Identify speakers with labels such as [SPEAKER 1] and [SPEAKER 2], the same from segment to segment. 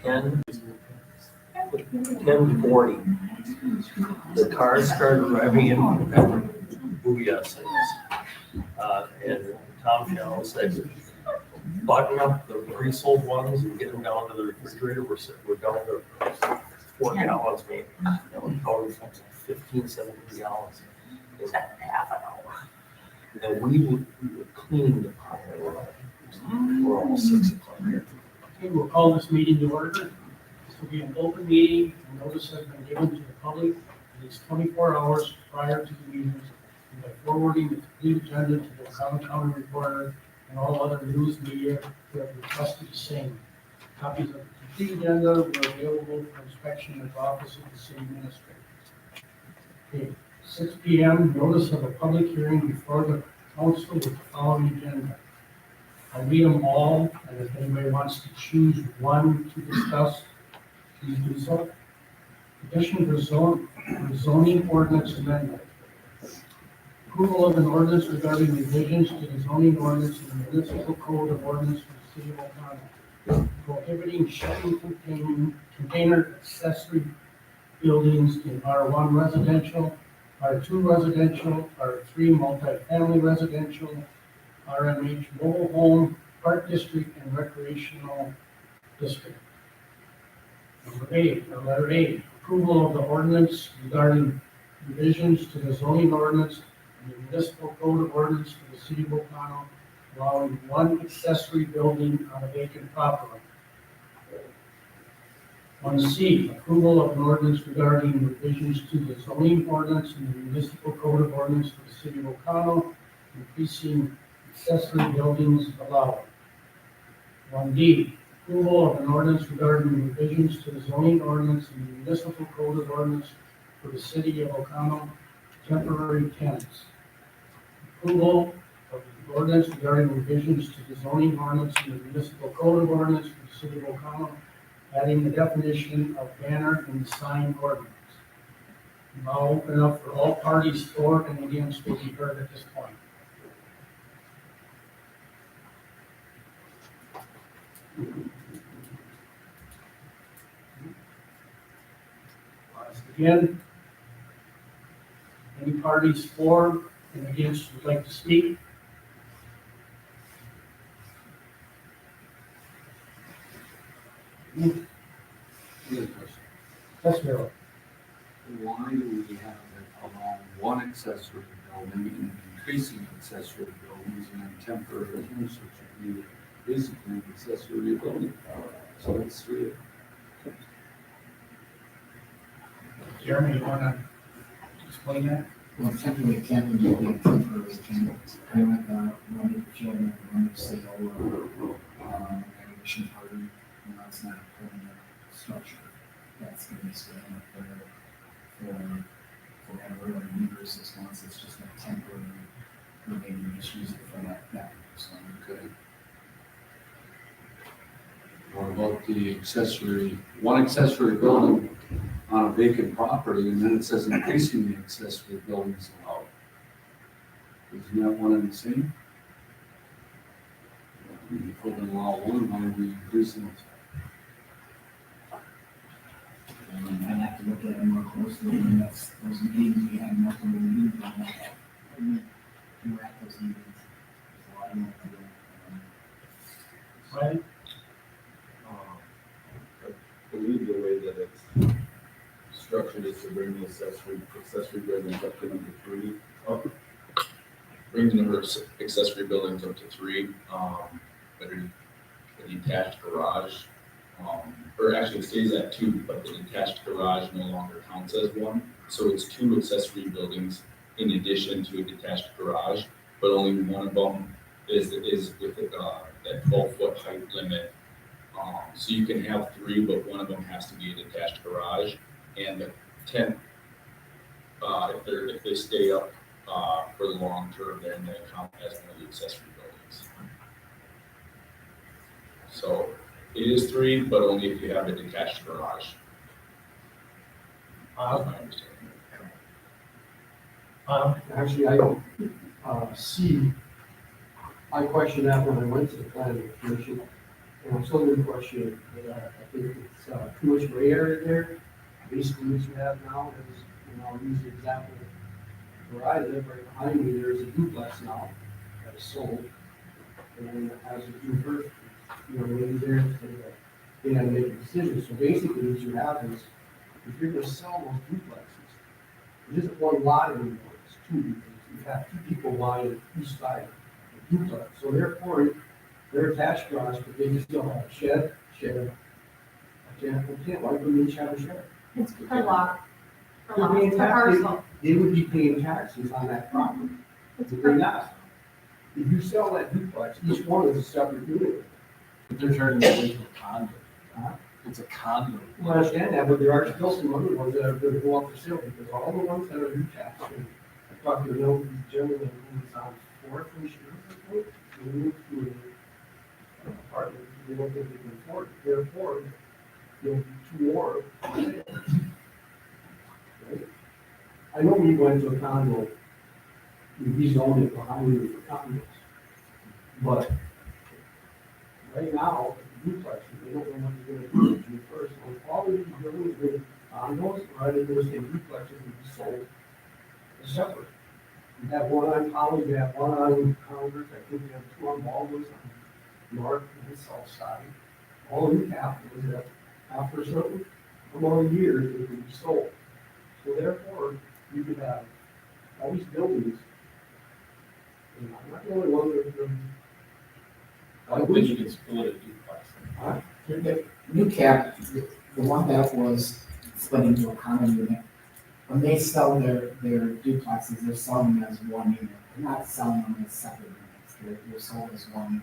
[SPEAKER 1] And 10:40, the cars started driving in from Booyah Sales. And Tom Shell said, button up the pre-sold ones and get them down to the refrigerator. We're down to 4 gallons maybe. That would probably 15, 17 gallons in half an hour. And we would clean the parking lot. We're almost 6 o'clock here.
[SPEAKER 2] Okay, we'll call this meeting to order. This will be an open meeting. The notice has been given to the public at least 24 hours prior to the meeting, and by forwarding the complete agenda to the Oconto County Reporter and all other news media who have requested the same. Copies of the complete agenda were available for inspection at the office of the city administrator. Okay, 6 p.m., notice of a public hearing before the council with the following agenda. I'll read them all, and if anybody wants to choose one to discuss, please do so. Petition for zoning ordinance amendment. Approval of an ordinance regarding revisions to the zoning ordinance and the municipal code of ordinance for the city of Oconto, prohibiting shipping container accessory buildings in R1 residential, R2 residential, R3 multifamily residential, RMH mobile home, park district, and recreational district. Letter A, approval of the ordinance regarding revisions to the zoning ordinance and the municipal code of ordinance for the city of Oconto, allowing one accessory building on a vacant property. 1C, approval of an ordinance regarding revisions to the zoning ordinance and the municipal code of ordinance for the city of Oconto, increasing accessory buildings allowed. 1D, approval of an ordinance regarding revisions to the zoning ordinance and the municipal code of ordinance for the city of Oconto, temporary tenants. Approval of the ordinance regarding revisions to the zoning ordinance and the municipal code of ordinance for the city of Oconto, adding the definition of banner in the sign ordinance. Now open up for all parties for and against will be heard at this point. Again, any parties for and against would like to speak? Yes, Harold.
[SPEAKER 3] Why do we have it allow one accessory building and increasing accessory buildings and then temporary use, which would be basically an accessory building? So it's three.
[SPEAKER 2] Jeremy, you want to explain that?
[SPEAKER 4] Well, technically, can we do a temporary tenant, kind of like one of the children, one of sale, graduation party, and that's not a permanent structure. That's going to be staying up there for forever, or maybe 6 months, it's just not temporary, or maybe you just use it for that. So,
[SPEAKER 3] Okay. What about the one accessory building on a vacant property, and then it says increasing the accessory buildings allowed? Isn't that one and the same? If we're going to allow one, why are we increasing it?
[SPEAKER 4] I'd have to look at it more closely, and that's, those meetings, we had multiple meetings on that. We were at those meetings. So I don't know.
[SPEAKER 2] Right?
[SPEAKER 5] I believe the way that it's structured is to bring the accessory buildings up to number 3. Bring the number of accessory buildings up to 3. But a detached garage, or actually it stays at 2, but the detached garage no longer counts as 1. So it's 2 accessory buildings in addition to a detached garage, but only one of them is with that 12-foot height limit. So you can have 3, but one of them has to be a detached garage, and the 10, if they stay up for the long term, then they count as one of the accessory buildings. So it is 3, but only if you have a detached garage. That's my understanding.
[SPEAKER 6] Actually, I don't, see, I questioned that when I went to the planning commission, and I'm still gonna question it. I think it's, too much gray area there. Basically, what you have now is, I'll use the example where I live, right behind me, there's a duplex now that is sold. And then as a due first, maybe there, they had to make a decision. So basically, what you have is, if you're gonna sell those duplexes, it isn't one lot anymore, it's two, because you have two people buying each side of the duplex. So therefore, they're attached garage, but they just don't have a shed, why couldn't they each have a shed?
[SPEAKER 7] It's per lot. Per
[SPEAKER 6] They're
[SPEAKER 7] lot,
[SPEAKER 6] paying
[SPEAKER 7] per
[SPEAKER 6] tax-
[SPEAKER 7] parcel.
[SPEAKER 6] They would be paying taxes on that property,
[SPEAKER 7] It's
[SPEAKER 6] but
[SPEAKER 7] per,
[SPEAKER 6] they're not. If you sell that duplex, each one is a separate unit.
[SPEAKER 3] But they're turning it into a condo.
[SPEAKER 6] Huh?
[SPEAKER 3] It's a condo.
[SPEAKER 6] I understand that, but there are still some other ones that are gonna go up for sale, because all the ones that are detached, and I talked to the gentleman who's on Fourth and Sherwood, they moved to an apartment, they don't think they can afford it, therefore, there'll be two more for sale. Right? I know we went to a condo, we rezoned it behind you for condos, but right now, duplexes, they don't know what they're gonna do first. And all of these buildings with condos, or other real estate duplexes would be sold separate. You have one on College, you have one on Congress, I think you have two on Baldwin, on north and south side. All in capital is that after a certain amount of years, it would be sold. So therefore, you could have all these buildings. And I'm not the only one that,
[SPEAKER 3] I don't think you can split a duplex.
[SPEAKER 4] The new cap, the one that was split into a common unit, when they sell their duplexes, they're selling them as one unit. They're not selling them as separate units. They're sold as one unit.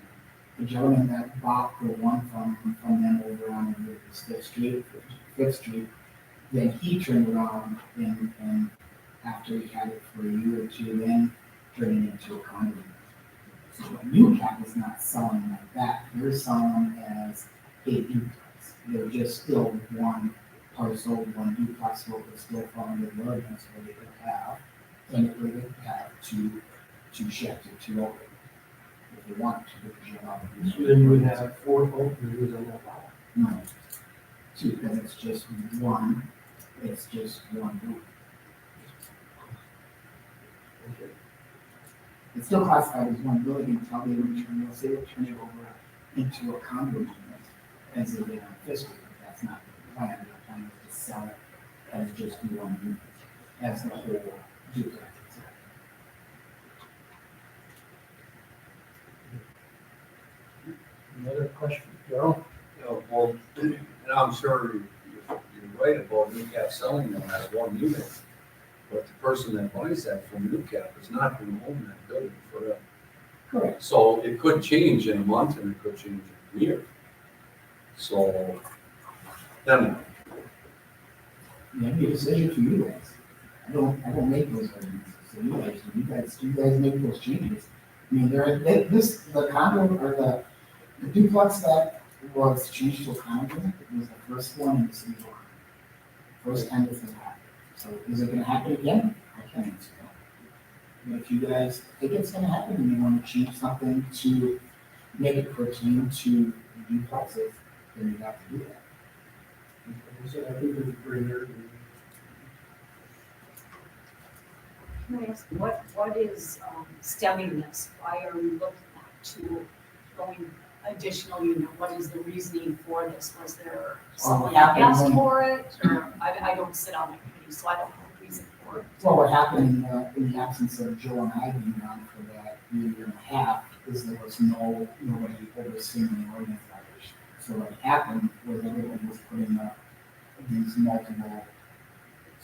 [SPEAKER 4] The gentleman that bought the one from them over on Fifth Street, then he turned around and after he had it for a year or two, then turned it into a condo unit. So a new cap is not selling like that. They're selling them as a duplex. They're just still one parcel, one duplex, what would still fall under the ordinance where they could have, and it would have two sheds or two open. If you want to, because you're allowed to do
[SPEAKER 6] so then you would have four open units on that lot.
[SPEAKER 4] no. Two, because it's just one group.
[SPEAKER 6] Okay.
[SPEAKER 4] It's still classified as one building until they return, they'll say they turn it over into a condo unit as they did on Fifth Street, but that's not the plan. The plan is to sell it as just one unit, as the whole duplex.
[SPEAKER 2] Another question, Darrell?
[SPEAKER 3] Well, and I'm sure you're right about New Cap selling them as one unit. But the person that buys that from New Cap is not going to own that building forever.
[SPEAKER 4] Correct.
[SPEAKER 3] So it could change in a month and it could change in a year. So then,
[SPEAKER 4] Make a decision for you guys. I don't make those ordinances, so you guys make those changes. I mean, the condo, or the duplex that was changed to a condo unit was the first one in the city of Oakland. First time this has happened. So is it gonna happen again? I can't answer that. But if you guys think it's gonna happen and you wanna change something to make it pertain to duplexes, then you have to do that.
[SPEAKER 6] So I think there's a gray area.
[SPEAKER 7] can I ask, what is stemming this? Why are we looking to going additional unit? What is the reasoning for this? Was there someone that
[SPEAKER 4] happened
[SPEAKER 7] asked
[SPEAKER 4] when-
[SPEAKER 7] for it? Or I don't sit on the committee, so I don't know the reason for it.
[SPEAKER 4] Well, what happened in the absence of Joe and I being on for that year and a half is there was nobody overseeing the ordinance violation. So what happened was everybody was putting up these multiple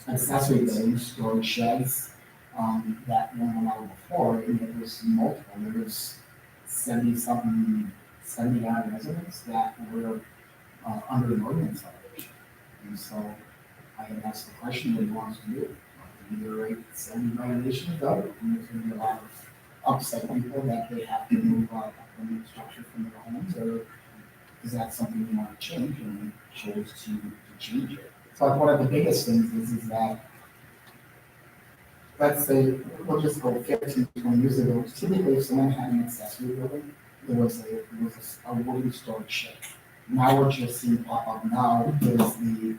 [SPEAKER 4] accessory buildings, storage sheds, that weren't allowed before, and it was multiple. There was 70 odd residents that were under an ordinance violation. And so I had asked the question, what do you want us to do? Either write 70 violations out, and there's going to be a lot of upset people that they have to move out of the structure from their homes, or is that something you want to change? And we chose to change it. So like one of the biggest things is that let's say, we'll just go 15, 20 years ago, typically if someone had an accessory building, it was a wooden storage shed. Now what you're seeing pop up now is the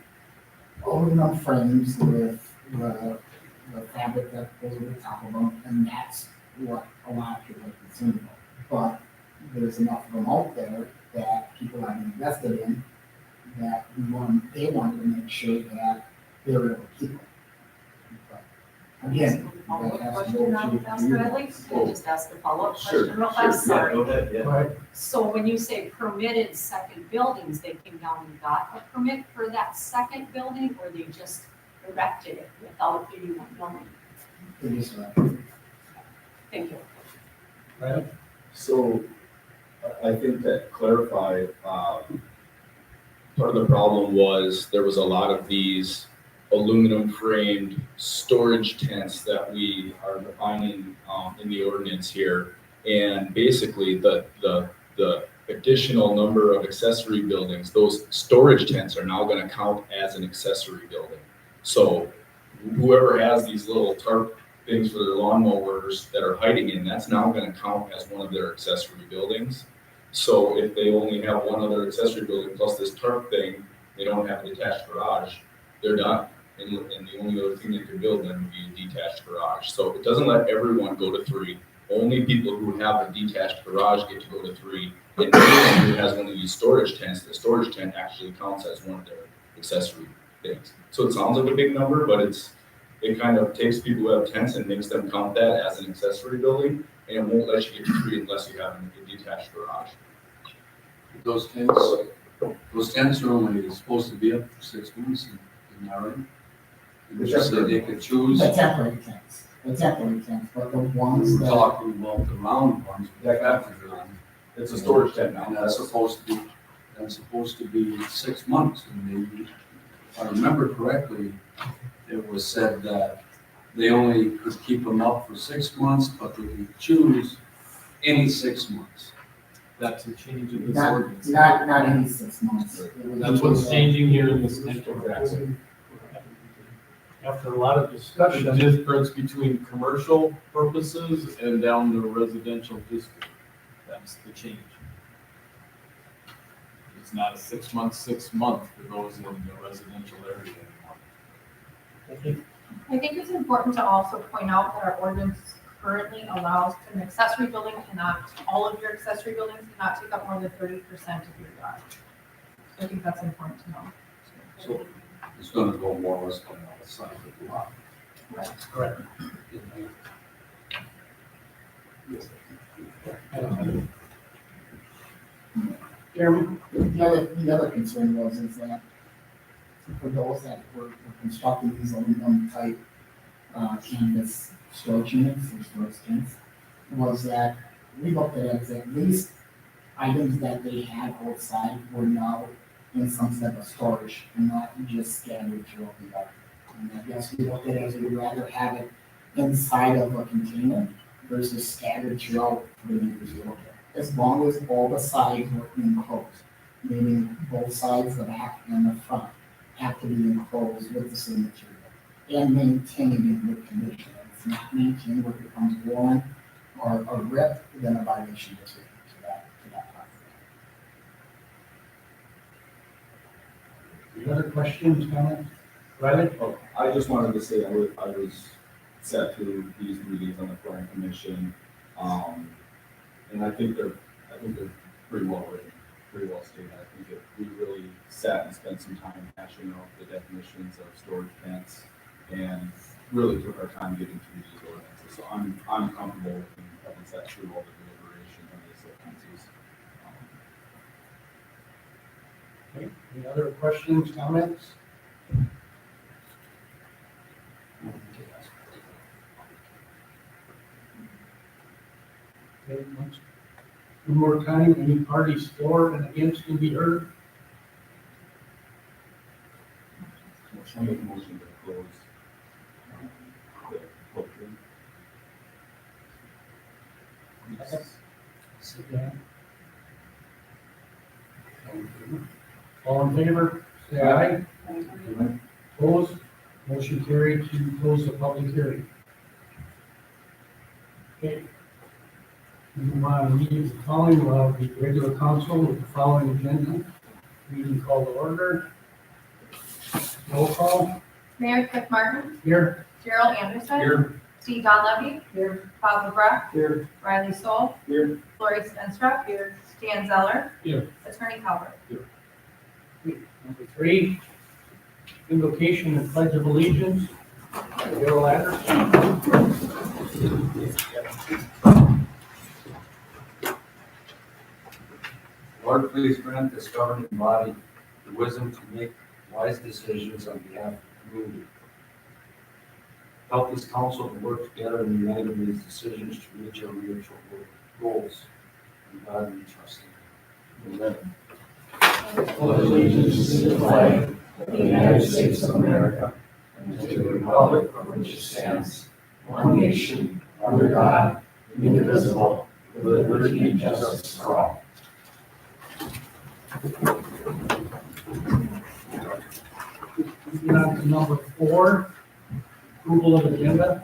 [SPEAKER 4] aluminum frames with the fabric that goes over the top of them, and that's what a lot of people are consuming. But there's enough of them out there that people have invested in that they wanted to make sure that they were able to keep them. But again,
[SPEAKER 7] Follow-up
[SPEAKER 4] that has to
[SPEAKER 7] question,
[SPEAKER 4] go
[SPEAKER 7] Pastor
[SPEAKER 4] through.
[SPEAKER 7] Riley? Can I just ask a follow-up
[SPEAKER 5] Sure,
[SPEAKER 7] question real
[SPEAKER 5] sure,
[SPEAKER 7] fast?
[SPEAKER 5] yeah,
[SPEAKER 7] Sorry.
[SPEAKER 5] go ahead, yeah.
[SPEAKER 2] Right,
[SPEAKER 7] So when you say permitted second buildings, they came down and got a permit for that second building, or they just erected it without anyone knowing?
[SPEAKER 4] It is,
[SPEAKER 7] Thank you.
[SPEAKER 2] right?
[SPEAKER 5] So I think that clarified, part of the problem was there was a lot of these aluminum framed storage tents that we are defining in the ordinance here. And basically the additional number of accessory buildings, those storage tents are now gonna count as an accessory building. So whoever has these little tarp things for their lawnmowers that are hiding in, that's now gonna count as one of their accessory buildings. So if they only have one other accessory building plus this tarp thing, they don't have a detached garage, they're done. And the only other thing they could build then would be a detached garage. So it doesn't let everyone go to 3. Only people who have a detached garage get to go to 3. And anyone who has one of these storage tents, the storage tent actually counts as one of their accessory things. So it sounds like a big number, but it kind of takes people who have tents and makes them count that as an accessory building, and it won't let you get to 3 unless you have a detached garage.
[SPEAKER 3] Those tents are only supposed to be up for 6 months, isn't that right? You just said they could choose,
[SPEAKER 4] the temporary tents, but the ones
[SPEAKER 3] we're
[SPEAKER 4] that.
[SPEAKER 3] talking about the round ones, with the factors on.
[SPEAKER 5] It's a storage tent now.
[SPEAKER 3] And that's supposed to be 6 months, and they, if I remember correctly, it was said that they only could keep them up for 6 months, but they could choose any 6 months.
[SPEAKER 8] That's a change in this
[SPEAKER 4] Not,
[SPEAKER 8] ordinance.
[SPEAKER 4] not any 6 months. It would
[SPEAKER 8] That's
[SPEAKER 4] be-
[SPEAKER 8] what's changing here in this exactly.
[SPEAKER 2] After a lot of
[SPEAKER 8] The
[SPEAKER 2] discussion,
[SPEAKER 8] difference between commercial purposes and down to residential district, that's the change. It's not a 6 month for those in the residential area anymore.
[SPEAKER 9] I think it's important to also point out that our ordinance currently allows an accessory building cannot, all of your accessory buildings cannot take up more than 30% of your yard. I think that's important to know.
[SPEAKER 3] So it's gonna go more or less on the side of the lot.
[SPEAKER 2] correct. Jeremy?
[SPEAKER 4] The other concern is that for those that were constructing these aluminum type canvas storage units or storage tents, was that we looked at it as at least items that they had outside were now in some type of storage and not just scattered throughout the yard. And I guess we looked at it as we'd rather have it inside of a container versus scattered throughout for the neighbors to look at. As long as all the sides were enclosed, meaning both sides, the back and the front, have to be enclosed with the same material and maintained in good condition. If it's not maintained, where it becomes worn or ripped, then a violation is written to that property.
[SPEAKER 2] Any other questions, comments? Riley?
[SPEAKER 5] Oh, I just wanted to say, I was set through these meetings on the planning commission, and I think they're pretty well written, pretty well stated. I think that we really sat and spent some time hashing out the definitions of storage tents and really took our time getting through these ordinances. So I'm comfortable with having sat through all the deliberations on these ordinances.
[SPEAKER 2] Okay, any other questions, comments? Okay, once, one more time, any parties for and against can be heard?
[SPEAKER 5] I make a motion to close the public hearing.
[SPEAKER 2] Sit down. All in favor, say aye. Opposed? Motion carried to close the public hearing. Okay. Move on, meeting the following, will have the regular council with the following agenda. Meeting called to order. Roll call.
[SPEAKER 9] Mayor Cliff Martin,
[SPEAKER 2] Here.
[SPEAKER 9] Gerald Anderson.
[SPEAKER 2] Here.
[SPEAKER 9] Steve Donlevy. Here. Bob McGrath.
[SPEAKER 2] Here.
[SPEAKER 9] Riley Soul.
[SPEAKER 2] Here.
[SPEAKER 9] Lori Stenstruck. Here. Dan Zeller.
[SPEAKER 2] Here.
[SPEAKER 9] Attorney Calvert.
[SPEAKER 2] Number 3, invocation and pledge of allegiance. Gerald Anderson.
[SPEAKER 3] Lord, please grant this governing body the wisdom to make wise decisions on behalf of the community. Help this council to work together and unite in these decisions to reach our mutual goals. In God we trust. Amen.
[SPEAKER 4] Allegiance to the flag of the United States of America and to the republic for which it stands, one nation, under God, indivisible, with liberty and justice for all.
[SPEAKER 2] Moving on to number 4, approval of agenda.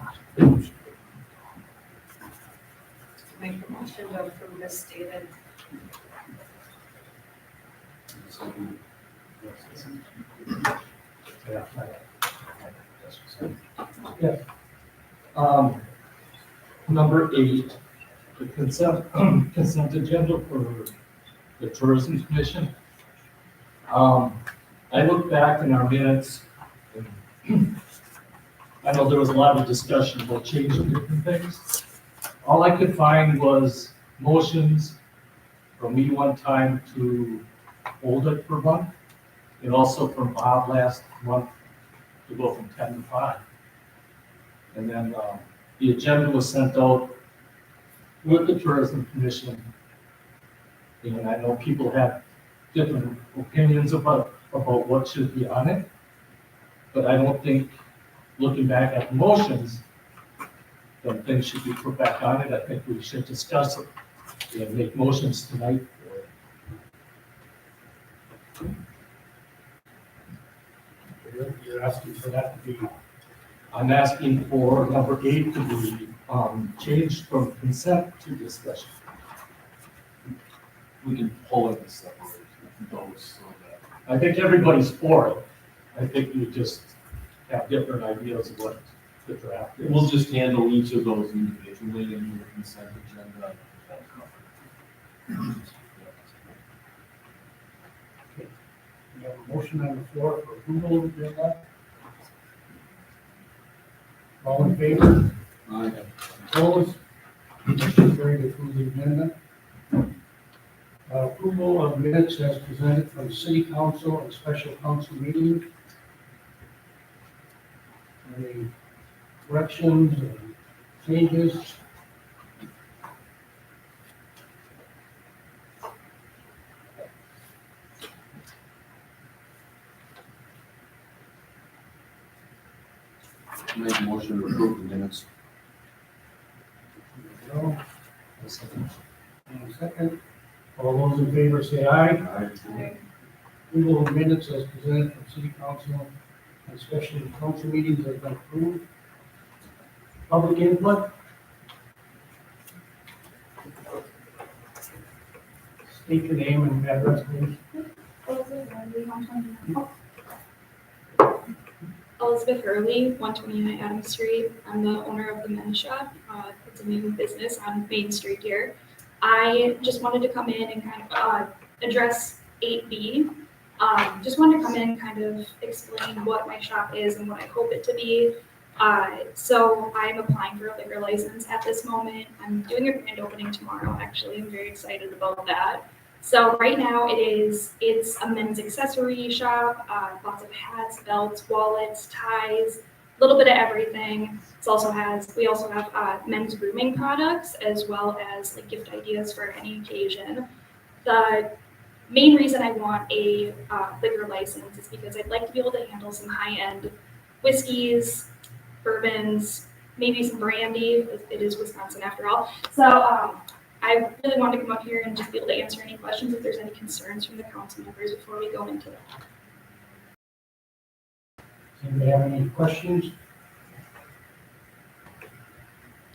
[SPEAKER 7] Make a motion to approve as stated.
[SPEAKER 2] Yes.
[SPEAKER 8] Number 8, the consent agenda for the Tourism Commission. I look back in our minutes, and I know there was a lot of discussion about changing different things. All I could find was motions from me one time to hold it for a month, and also from Bob last month to go from 10 to 5. And then the agenda was sent out with the Tourism Commission. And I know people have different opinions about what should be on it. But I don't think, looking back at the motions, that things should be put back on it. I think we should discuss it and make motions tonight for it.
[SPEAKER 2] You're asking for that to be,
[SPEAKER 8] I'm asking for number 8 to be changed from consent to discussion.
[SPEAKER 5] We can pull it and separate those so that.
[SPEAKER 8] I think everybody's for it. I think you just have different ideas of what the draft is.
[SPEAKER 5] We'll just handle each of those individually in your consent agenda.
[SPEAKER 2] we have a motion on the floor for approval of agenda. All in favor? Opposed? Motion carried to approve the agenda. Approval of minutes as presented from city council and special council meeting. Any corrections or changes?
[SPEAKER 3] Make a motion to approve the minutes.
[SPEAKER 2] No. And a second. All those in favor say aye. Approval of minutes as presented from city council and special council meetings has been approved. Public input? State your name and address, please.
[SPEAKER 10] Elizabeth Hurley, 129 Adams Street. I'm the owner of the men's shop. It's a new business on Main Street here. I just wanted to come in and kind of address 8B. Just wanted to come in and kind of explain what my shop is and what I hope it to be. So I'm applying for a liquor license at this moment. I'm doing a grand opening tomorrow, actually. I'm very excited about that. So right now it's a men's accessory shop, lots of hats, belts, wallets, ties, a little bit of everything. We also have men's grooming products as well as like gift ideas for any occasion. The main reason I want a liquor license is because I'd like to be able to handle some high-end whiskeys, bourbons, maybe some brandy. It is Wisconsin after all. So I really wanted to come up here and just be able to answer any questions if there's any concerns from the council members before we go into that.
[SPEAKER 2] Anybody have any questions?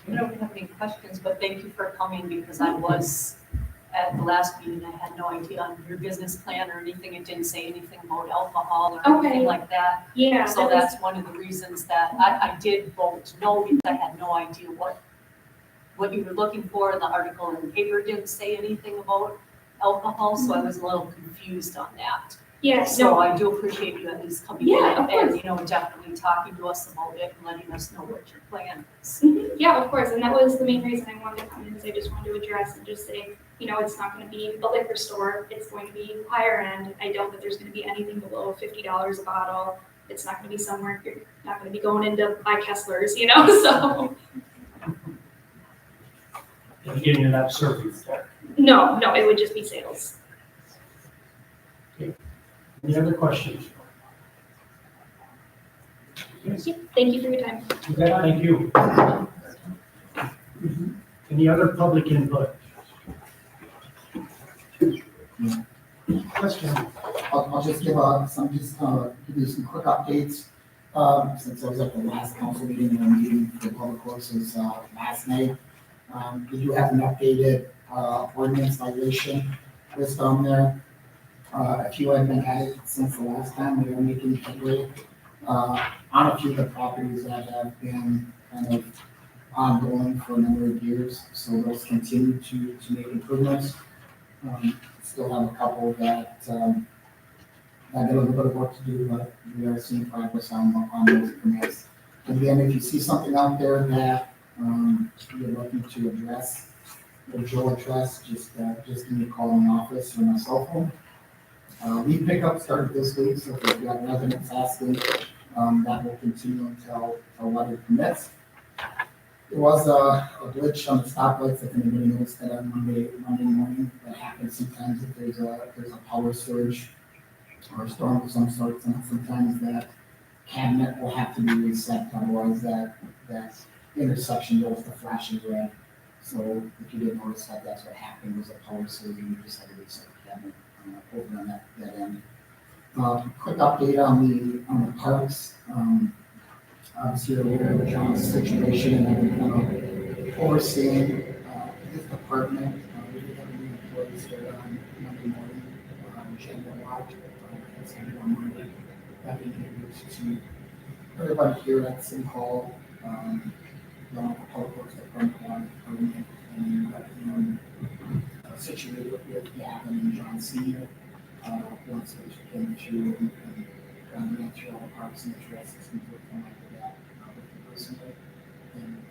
[SPEAKER 7] I don't have any questions, but thank you for coming because I was at the last meeting, I had no idea on your business plan or anything. It didn't say anything about alcohol or anything
[SPEAKER 10] Okay.
[SPEAKER 7] like that.
[SPEAKER 10] Yeah,
[SPEAKER 7] So
[SPEAKER 10] that was-
[SPEAKER 7] that's one of the reasons that I did vote no because I had no idea what you were looking for. The article in the paper didn't say anything about alcohol, so I was a little confused on that.
[SPEAKER 10] yeah,
[SPEAKER 7] So
[SPEAKER 10] no,
[SPEAKER 7] I do appreciate you at least coming
[SPEAKER 10] Yeah,
[SPEAKER 7] in
[SPEAKER 10] of
[SPEAKER 7] and,
[SPEAKER 10] course.
[SPEAKER 7] you know, definitely talking to us about it and letting us know what your plan is.
[SPEAKER 10] yeah, of course, and that was the main reason I wanted to come in, is I just wanted to address and just say, you know, it's not gonna be a liquor store, it's going to be higher end. I doubt that there's gonna be anything below $50 a bottle. It's not gonna be somewhere, you're not gonna be going into buy Kessler's, you know, so.
[SPEAKER 2] And again, you're not serving there.
[SPEAKER 10] No, it would just be sales.
[SPEAKER 2] Any other questions?
[SPEAKER 10] Thank you for your time.
[SPEAKER 2] Okay, thank you. Any other public input? Question?
[SPEAKER 11] I'll just give give you some quick updates. Since I was at the last council meeting, and the meeting for public works was last night. We do have an updated ordinance violation list on there. A few have been added since the last time. We are making headway on a few of the properties that have been kind of ongoing for a number of years. So those continue to make improvements. Still have a couple that have got a little bit of work to do, but we are seeing progress on those permits. Again, if you see something out there that you're looking to address, or Joe address, just give me a call in the office or my cell phone. Lead pickup started this week, so if you've got residents asking, that will continue until weather permits. There was a glitch on the stoplights, if anybody noticed that on Monday morning. That happens sometimes if there's a power surge or a storm of some sort. And sometimes that cabinet will have to be reset, otherwise that intersection goes to flashing red. So if you didn't notice that, that's what happened, was a power surge, and you just had to reset the cabinet over on that end. Quick update on the parks. Obviously, you're aware of John's situation, and I've been kind of overseeing his department. We did have a new employee start on Monday morning, January 8th. That's going to be on Monday. That being introduced to everybody here at City Hall, the public works department, and situated with Gavin and John Senior. Once we came through and answer all the parks and interests and things like that with the personally. And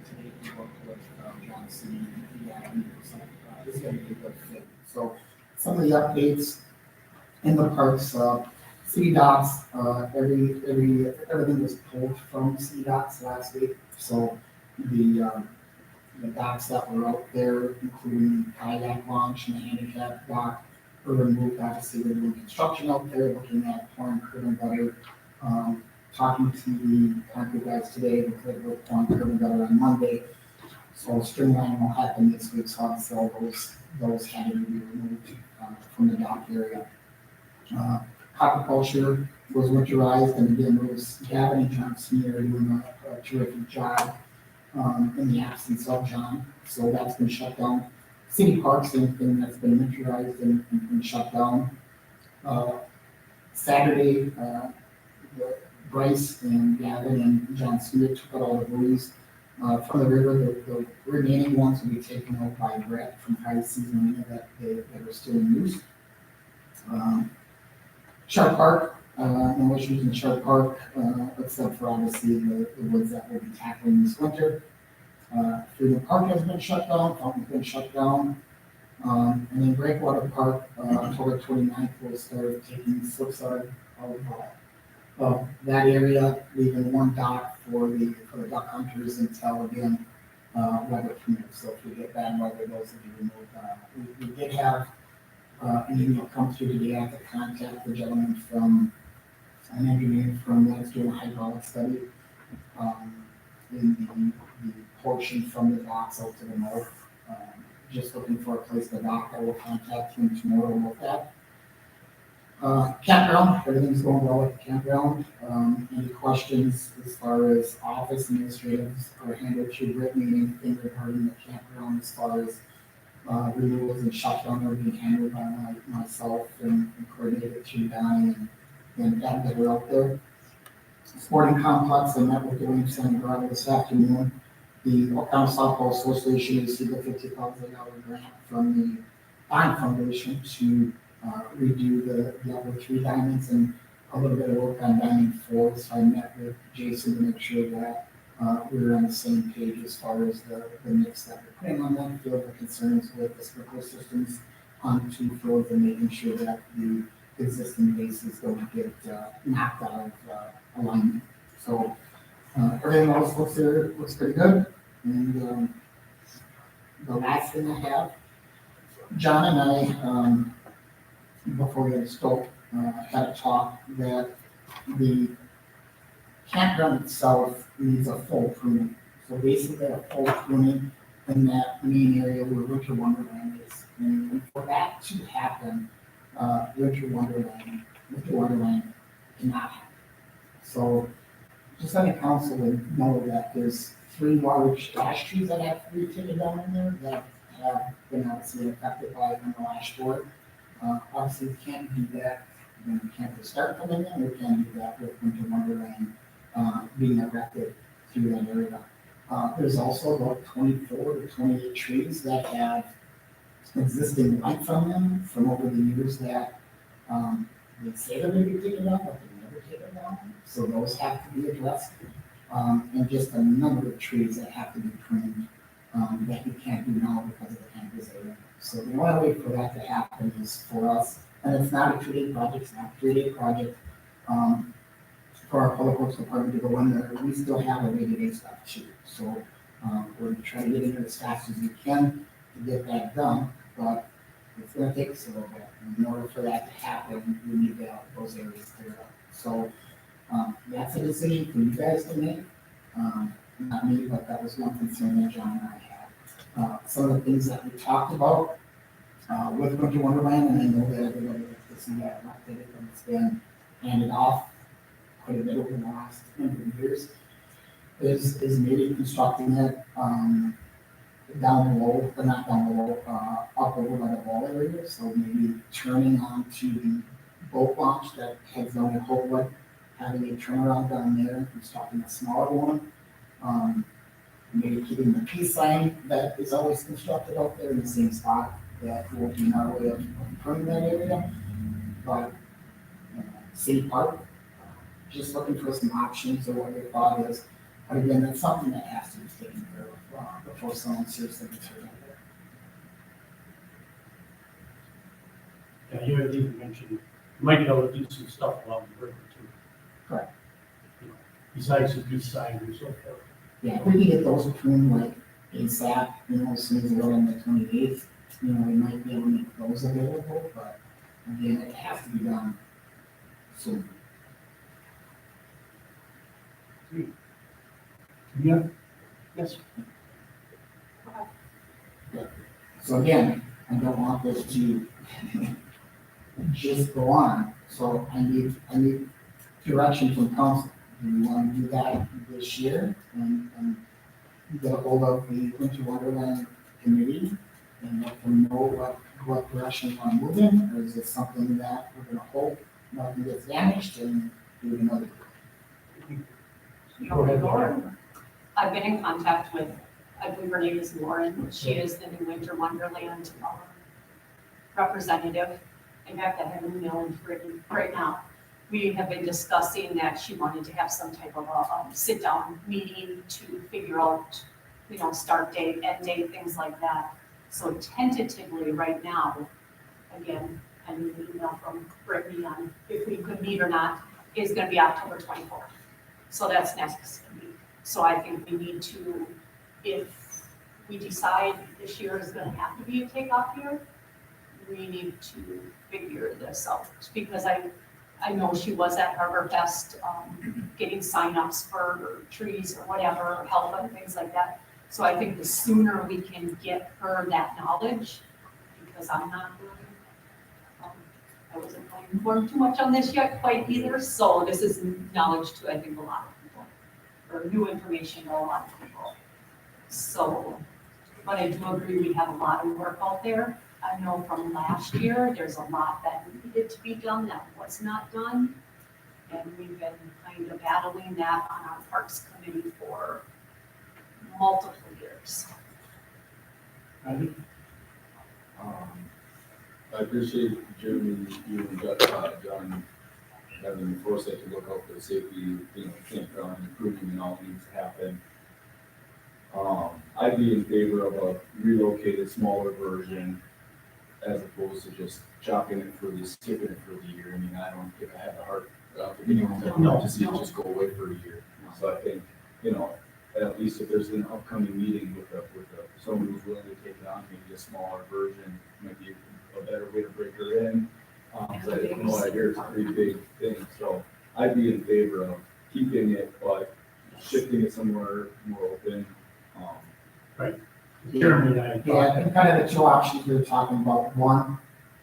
[SPEAKER 11] today we worked with John Senior and Gavin. So this is going to be a good fit. So some of the updates in the parks, city docks, everything was pulled from city docks last week. So the docks that were out there, including the kayak launch and the handicap dock, were removed. Obviously, we're doing construction out there, looking at pouring curb and gutter. Talking to the concrete guys today, because we're pouring curb and gutter on Monday. So streamlining will happen this week, so obviously all those had to be removed from the dock area. Aquaculture was winterized, and again, it was Gavin and John Senior doing a terrific job in the absence of John. So that's been shut down. City Park, same thing, that's been winterized and shut down. Saturday, Bryce and Gavin and John Stewart took out all the buoys from the river. The remaining ones will be taken out by Brett from high season that are still in use. Sharp Park, no issues in Sharp Park, except for obviously the woods that we'll be tackling this winter. Freedom Park has been shut down, Fountain's been shut down. And then Breakwater Park, October 29th, will start taking slips out of that area, leaving one dock for the duck hunters until again, weather permits. So if we get bad weather, those will be removed. We did have an email come through today. I have to contact the gentleman from an engineer from that's doing a hydraulic study in the portion from the docks out to the north. Just looking for a place to dock. I will contact him tomorrow with that. Campground, everything's going well at the campground. Any questions as far as office administratives are handled through Brittany, anything regarding the campground as far as renewals and shutdown are being handled by myself and coordinated through Donnie and Ed that are out there. Sporting complex, I met with the Williams Center Driver this afternoon. The Oakland Softball Association received a $50,000 grant from the Bond Foundation to redo the upper 3 diamonds and a little bit of work on diamond 4. So I met with Jason to make sure that we were on the same page as far as the mix that we're putting on that field, the concerns with the sprinkler systems on 2 fields and making sure that the existing bases don't get knocked out of alignment. So everything else looks pretty good. And the last thing I have, John and I, before we spoke, had a talk that the campground itself needs a full pruning. So basically a full pruning in that main area where Winter Wonderland is. And for that to happen, Winter Wonderland cannot happen. So just any council would know that there's 3 large ash trees that have to be taken down in there that have been obviously affected by the ash board. Obviously, we can't do that when we can't start coming in. We can do that with Winter Wonderland being erected through that area. There's also about 24 to 28 trees that have existing lights on them from over the years that they say they're going to be taken down, but they never take it down. So those have to be addressed. And just a number of trees that have to be pruned that you can't do now because of the campus area. So the only way for that to happen is for us, and it's not a 2-day project, it's not a 3-day project, for our public works department to go in there. We still have a day-to-day stuff too. So we're trying to get in there as fast as we can to get that done, but it's going to take us a little bit. And in order for that to happen, we need those areas cleared up. So that's a decision for you guys to make. Not me, but that was one concern that John and I had. Some of the things that we talked about with Winter Wonderland, and I know that everybody gets to see that updated, and it's been handed off quite a bit over the last number of years, is maybe constructing it down below, but not down below, up over by the wall area. So maybe turning onto the boat launch that heads down to Hopewood, having a turnaround down there, constructing a smaller one. Maybe keeping the peace sign that is always constructed out there in the same spot. That will be our way of improving that area. But City Park, just looking for some options or what your thought is. But again, that's something that has to be taken care of before someone seriously gets hurt out there.
[SPEAKER 2] Yeah, you had even mentioned, you might be able to do some stuff along the river too.
[SPEAKER 11] Correct.
[SPEAKER 2] You know, besides the peace sign and so forth.
[SPEAKER 11] Yeah, if we can get those pruned like ASAP, as soon as we're on the 28th, we might be able to make those available, but again, it has to be done soon.
[SPEAKER 2] Yeah. Yes.
[SPEAKER 11] So again, I don't want this to just go on, so I need direction from council. Do we want to do that this year and get a hold of the Winter Wonderland Committee and let them know what direction we want to move in, or is it something that we're going to hope nothing gets damaged and do it another year?
[SPEAKER 7] Lauren, I've been in contact with, I believe her name is Lauren. She is the new Winter Wonderland representative. In fact, I have an email in right now. We have been discussing that she wanted to have some type of a sit-down meeting to figure out, start date, end date, things like that. So tentatively right now, again, I need an email from Brittany on if we could meet or not, is going to be October 24th. So that's next week. So I think we need to, if we decide this year is going to have to be a takeoff year, we need to figure this out, because I know she was at Harbor Fest getting signups for trees or whatever, help and things like that. So I think the sooner we can get her that knowledge, because I'm not really, I wasn't going to inform too much on this yet quite either, so this is knowledge to, I think, a lot of people, or new information to a lot of people. So, but I do agree, we have a lot of work out there. I know from last year, there's a lot that needed to be done that was not done. And we've been kind of battling that on our Parks Committee for multiple years.
[SPEAKER 5] I appreciate Jeremy, you and John having the foresight to look out for the safety, campground improvement and all needs to happen. I'd be in favor of a relocated, smaller version as opposed to just chopping it for the, skipping it for the year. I mean, I don't think I have the heart for anyone to see it just go away for a year. So I think, at least if there's an upcoming meeting with someone who's willing to take it on, maybe a smaller version might be a better way to break her in. Cause I didn't know, I hear it's a pretty big thing, so I'd be in favor of keeping it, but shifting it somewhere more open.
[SPEAKER 2] Jeremy and I
[SPEAKER 11] Yeah, I think kind of the two options we were talking about, one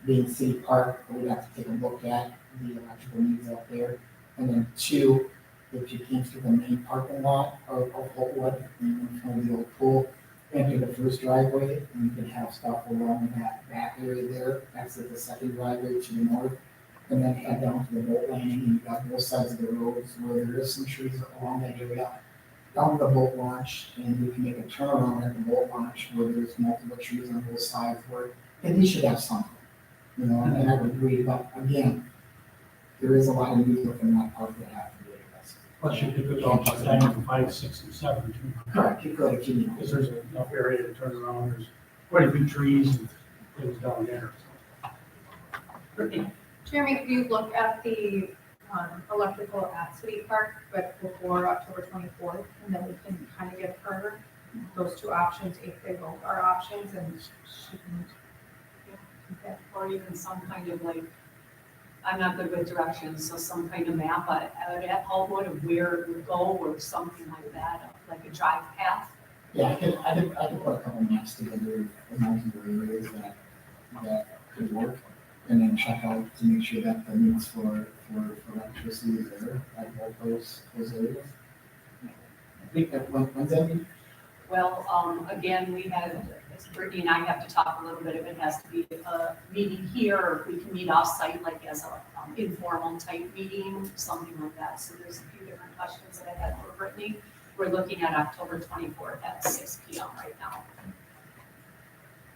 [SPEAKER 11] being City Park, we'd have to take a look at the electrical needs out there. And then two, if you came through the main parking lot of Holtwood, in front of the old pool, enter the first driveway, and you can have stuff along that back area there, exit the second driveway to the north, and then head down to the boat landing, and you've got both sides of the roads where there is some trees along that area. Down to the boat launch, and you can make a turnaround at the boat launch where there's multiple trees on both sides where, and you should have something, and I would agree, but again, there is a lot of needs within that park that have to be addressed.
[SPEAKER 2] Plus you could go up to 5, 6, and 7 too.
[SPEAKER 11] Correct, you could, if you
[SPEAKER 2] Because there's enough area to turn around, there's quite a few trees and things down there.
[SPEAKER 9] Jeremy, if you look at the electrical at City Park, but before October 24th, and then we can kind of get further, those two options, if they both are options, and she can. Okay.
[SPEAKER 7] Or even some kind of I'm not good with directions, so some kind of map at Holtwood of where it would go or something like that, like a drive path.
[SPEAKER 11] Yeah, I could put a couple maps together of multiple areas that could work, and then check out to make sure that the needs for electricity is there at both those areas. I think that, when's that meeting?
[SPEAKER 7] Well, again, we had, Brittany and I have to talk a little bit if it has to be a meeting here, or if we can meet off-site, like as a informal type meeting, something like that. So there's a few different questions that I had for Brittany. We're looking at October 24th at 6 p.m. right now.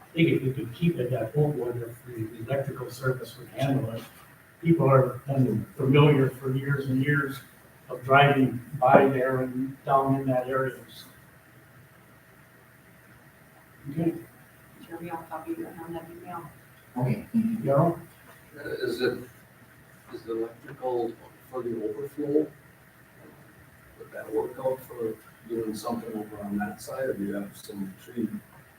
[SPEAKER 2] I think if we could keep it at Holtwood, if the electrical service would handle it. People are familiar for years and years of driving by there and down in that area. Okay,
[SPEAKER 7] Jeremy, I'll copy you on that email.
[SPEAKER 11] Okay, thank you.
[SPEAKER 2] Darrell?
[SPEAKER 3] Is the electrical for the overflow? Would that work out for doing something over on that side, or do you have some tree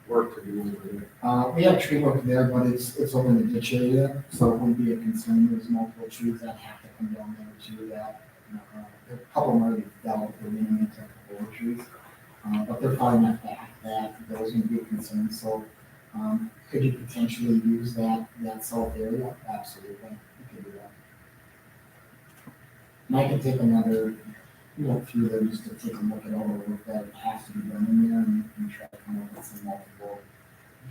[SPEAKER 3] work to do over there?
[SPEAKER 11] We have tree work there, but it's over in the ditch area, so it wouldn't be a concern. There's multiple trees that have to come down there to that. A couple of them already fell, they're leaning into a couple of trees, but they're far enough back that those wouldn't be a concern. So, could you potentially use that south area? Absolutely, you could do that. And I can take another look through there just to take a look at all the work that has to be done in there and try to come up with some multiple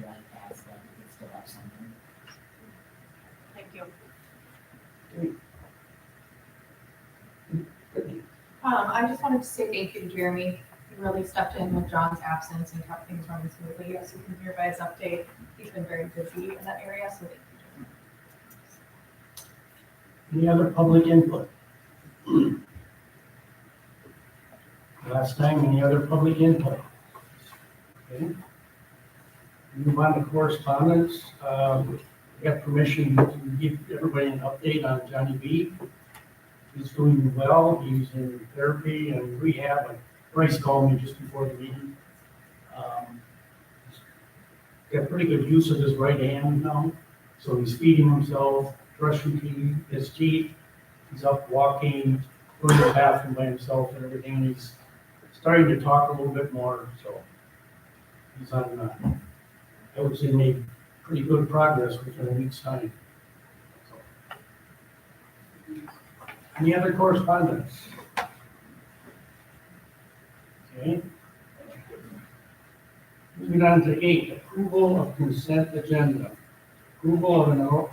[SPEAKER 11] drive paths that we could still have something.
[SPEAKER 7] Thank you.
[SPEAKER 9] I just wanted to say thank you to Jeremy. He really stepped in with John's absence and kept things running smoothly. As you can hear by his update, he's been very busy in that area, so thank you, Jeremy.
[SPEAKER 2] Any other public input? Last time, any other public input? Okay. Move on to correspondence. We got permission to give everybody an update on Johnny B. He's doing well. He's in therapy and rehab. Bryce called me just before the meeting. He's got pretty good use of his right hand now. So he's feeding himself, brushing his teeth. He's up walking, going to the bathroom by himself and everything. He's starting to talk a little bit more. So he's on, I would say, made pretty good progress within a week's time. So Any other correspondence? Okay. Moving on to 8, approval of consent agenda. Approval of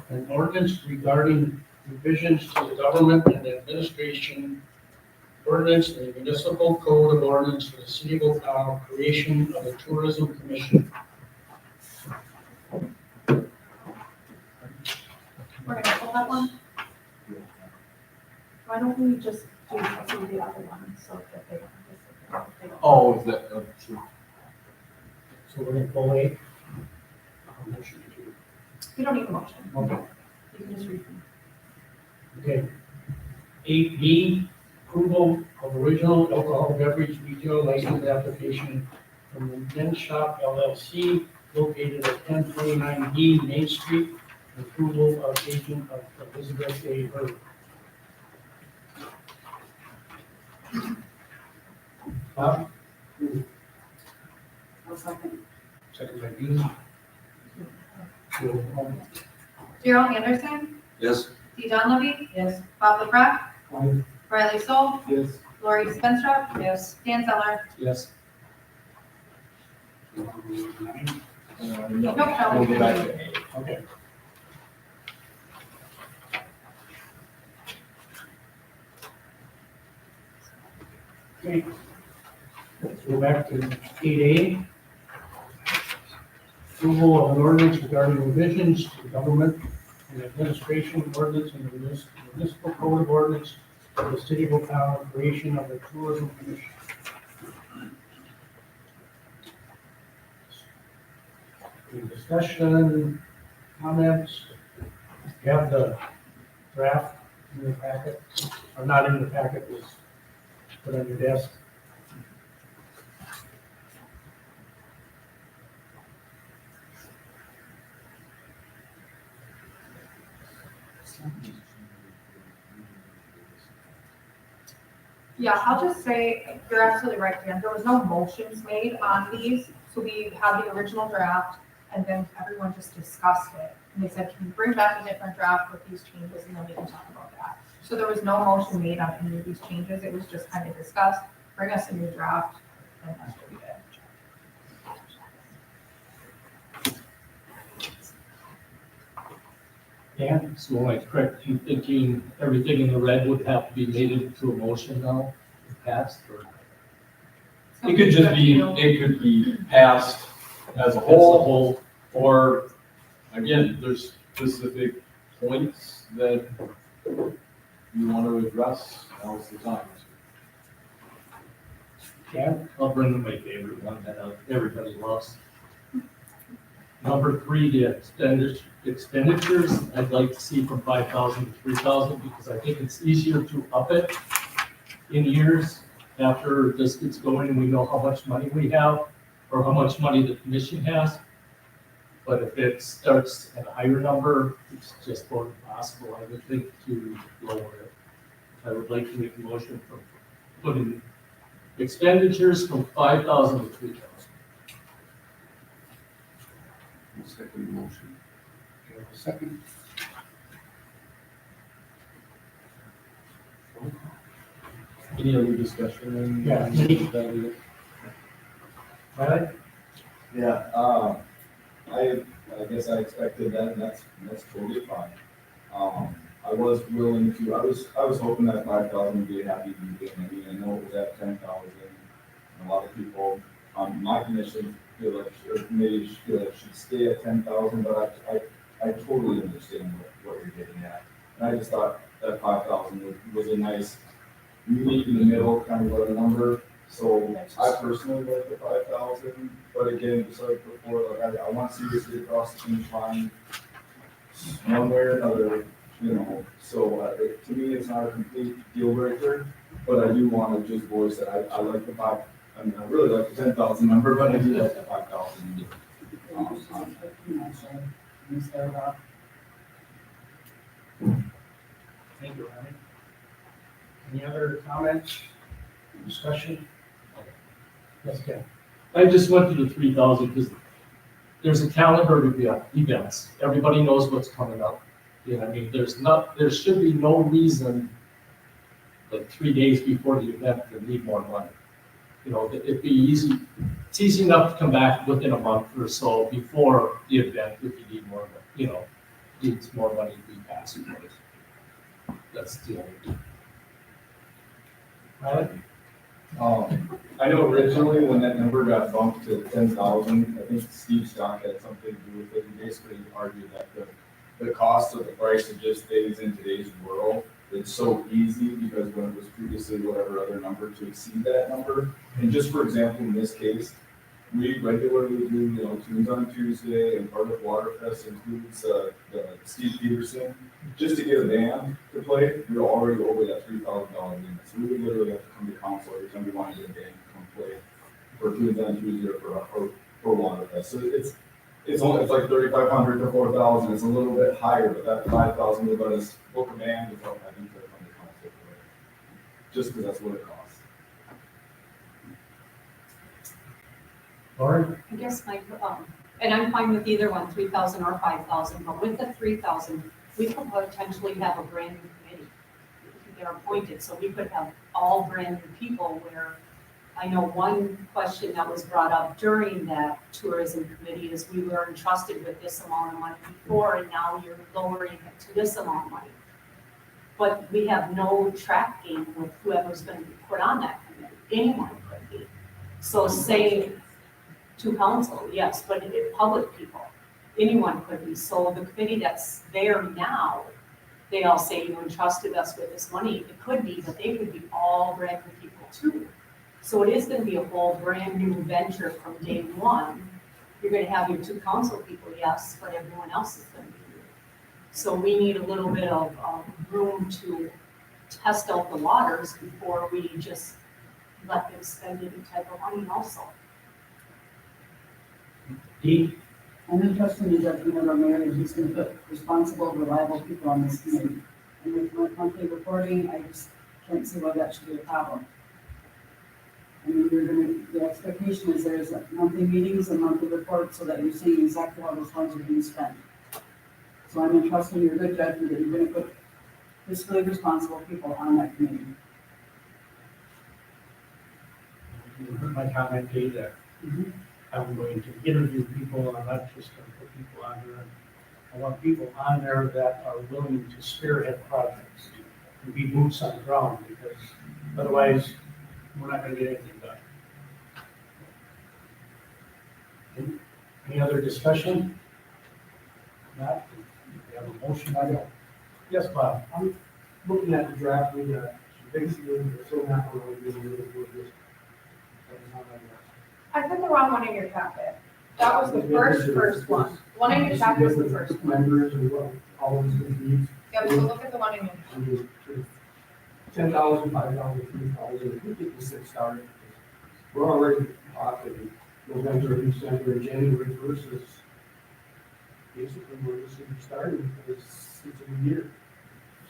[SPEAKER 2] an ordinance regarding revisions to the government and administration ordinance and the municipal code of ordinance for the city of Oak Harbor, creation of a tourism commission.
[SPEAKER 9] We're gonna pull that one? Why don't we just do the other one so that they don't.
[SPEAKER 3] Oh, is that, true?
[SPEAKER 2] So we're gonna pull 8.
[SPEAKER 9] You don't need a motion.
[SPEAKER 2] Okay.
[SPEAKER 9] You can just read them.
[SPEAKER 2] Okay. 8B, approval of original alcohol beverage retail license application from the Men's Shop LLC located at 1029 Main Street. Approval of agent of Elizabeth A. Hurd. Bob?
[SPEAKER 7] I'll second.
[SPEAKER 2] Second by Dean.
[SPEAKER 9] Darrell Anderson,
[SPEAKER 3] Yes.
[SPEAKER 9] Dee Donlevy,
[SPEAKER 7] Yes.
[SPEAKER 9] Bob LaBrette,
[SPEAKER 2] Aye.
[SPEAKER 9] Riley Soul,
[SPEAKER 6] Yes.
[SPEAKER 9] Lori Spencer,
[SPEAKER 7] Yes.
[SPEAKER 9] Dan Zeller.
[SPEAKER 2] Yes.
[SPEAKER 5] No,
[SPEAKER 9] Nope, no.
[SPEAKER 5] we'll go back to A.
[SPEAKER 2] Okay. Okay. Let's go back to 8A. Approval of an ordinance regarding revisions to the government and administration ordinance and the municipal code of ordinance for the city of Oak Harbor, creation of the tourism commission. Any discussion, comments? You have the draft in your packet, or not in the packet, was put on your desk.
[SPEAKER 9] Yeah, I'll just say, you're absolutely right, Dan. There was no motions made on these, so we had the original draft, and then everyone just discussed it. And they said, can you bring back a different draft with these changes, and then we can talk about that. So there was no motion made on any of these changes, it was just kind of discussed, bring us a new draft, and that's what we did.
[SPEAKER 2] Dan?
[SPEAKER 8] So am I correct in thinking everything in the red would have to be made into a motion now, passed, or?
[SPEAKER 3] It could just be, it could be passed as a
[SPEAKER 8] As a
[SPEAKER 3] whole,
[SPEAKER 8] whole,
[SPEAKER 3] or, again, there's specific points that you want to address, now's the time.
[SPEAKER 2] Dan?
[SPEAKER 8] I'll bring my favorite one that everybody loves. Number 3, the expenditures, I'd like to see from 5,000 to 3,000, because I think it's easier to up it in years after this gets going and we know how much money we have, or how much money the commission has. But if it starts at a higher number, it's just more impossible, I would think, to lower it. I would like to make a motion for putting expenditures from 5,000 to 3,000.
[SPEAKER 3] Second motion.
[SPEAKER 2] Do you have a second?
[SPEAKER 3] Any other discussion?
[SPEAKER 2] Yeah. Riley?
[SPEAKER 5] Yeah, I guess I expected that, and that's totally fine. I was willing to, I was hoping that 5,000 would be a happy medium. I mean, I know it was at 10,000, and a lot of people on my commission feel like, or committee feel like it should stay at 10,000, but I totally understand what you're getting at. And I just thought that 5,000 was a nice meet in the middle kind of a number. So I personally like the 5,000, but again, just like before, like I want to see this get across the finish line one way or another, you know. So to me, it's not a complete deal breaker, but I do want to just voice that I like the 5. I mean, I really like the 10,000 number, but I do like the 5,000.
[SPEAKER 2] Thank you, Riley. Any other comments, discussion? Yes, Ken.
[SPEAKER 8] I just went to the 3,000 because there's a calendar of events. Everybody knows what's coming up. You know, I mean, there should be no reason like 3 days before the event, they need more money. You know, it'd be easy, it's easy enough to come back within a month or so before the event if you need more, you know, needs more money to be passed. That's the only.
[SPEAKER 2] Right?
[SPEAKER 5] I know originally when that number got bumped to 10,000, I think Steve Stock had something to do with it. He basically argued that the cost of the price of just things in today's world, it's so easy because when it was previously whatever other number to exceed that number. And just for example, in this case, we regularly do, you know, Tunes on Tuesday, and part of Waterfest includes the Steve Peterson. Just to get a band to play, we're already over that $3,000 limit. So we would literally have to come to council every time we want to get a band to come play for Tunes on Tuesday or for Waterfest. So it's like 3,500 to 4,000. It's a little bit higher, but that 5,000 would let us book a band without having to come to council for it. Just because that's what it costs.
[SPEAKER 2] Lori?
[SPEAKER 7] I guess my, and I'm fine with either one, 3,000 or 5,000, but with the 3,000, we could potentially have a brand new committee. They're appointed, so we could have all brand new people where, I know one question that was brought up during that tourism committee is we were entrusted with this amount of money before, and now you're lowering it to this amount of money. But we have no track game with whoever's gonna be put on that committee, anyone could be. So say, to council, yes, but public people, anyone could be. So the committee that's there now, they all say you entrusted us with this money. It could be, but they could be all brand new people too. So it is gonna be a whole brand new venture from day one. You're gonna have your two council people, yes, but everyone else is gonna be new. So we need a little bit of room to test out the waters before we just let them spend any type of money also.
[SPEAKER 2] Dee?
[SPEAKER 12] I'm interested in the judgment of our mayor, that he's gonna put responsible, reliable people on this committee. And with monthly reporting, I just can't see why that should be a problem. I mean, the expectation is there's monthly meetings and monthly reports so that you're seeing exactly how those funds are being spent. So I'm entrusting your good judgment that you're gonna put fiscally responsible people on that committee.
[SPEAKER 2] You heard my comment, Dee, that I'm going to interview people, and I'm not just going to put people on there. I want people on there that are willing to spearhead projects and be boots on the ground, because otherwise, we're not going to get anything done. Any other discussion? Not, we have a motion, I don't. Yes, Bob?
[SPEAKER 6] I'm looking at the draft, we got basically, we're still not going to be able to do this.
[SPEAKER 9] I put the wrong one in your packet. That was the first one. One in your packet was the first one.
[SPEAKER 6] Members and what, all of these.
[SPEAKER 9] Yeah, so look at the one in your.
[SPEAKER 6] 10,000, 5,000, 3,000, we get the 6 started. We're already talking November, December, January versus basically we're just getting started because it's a year.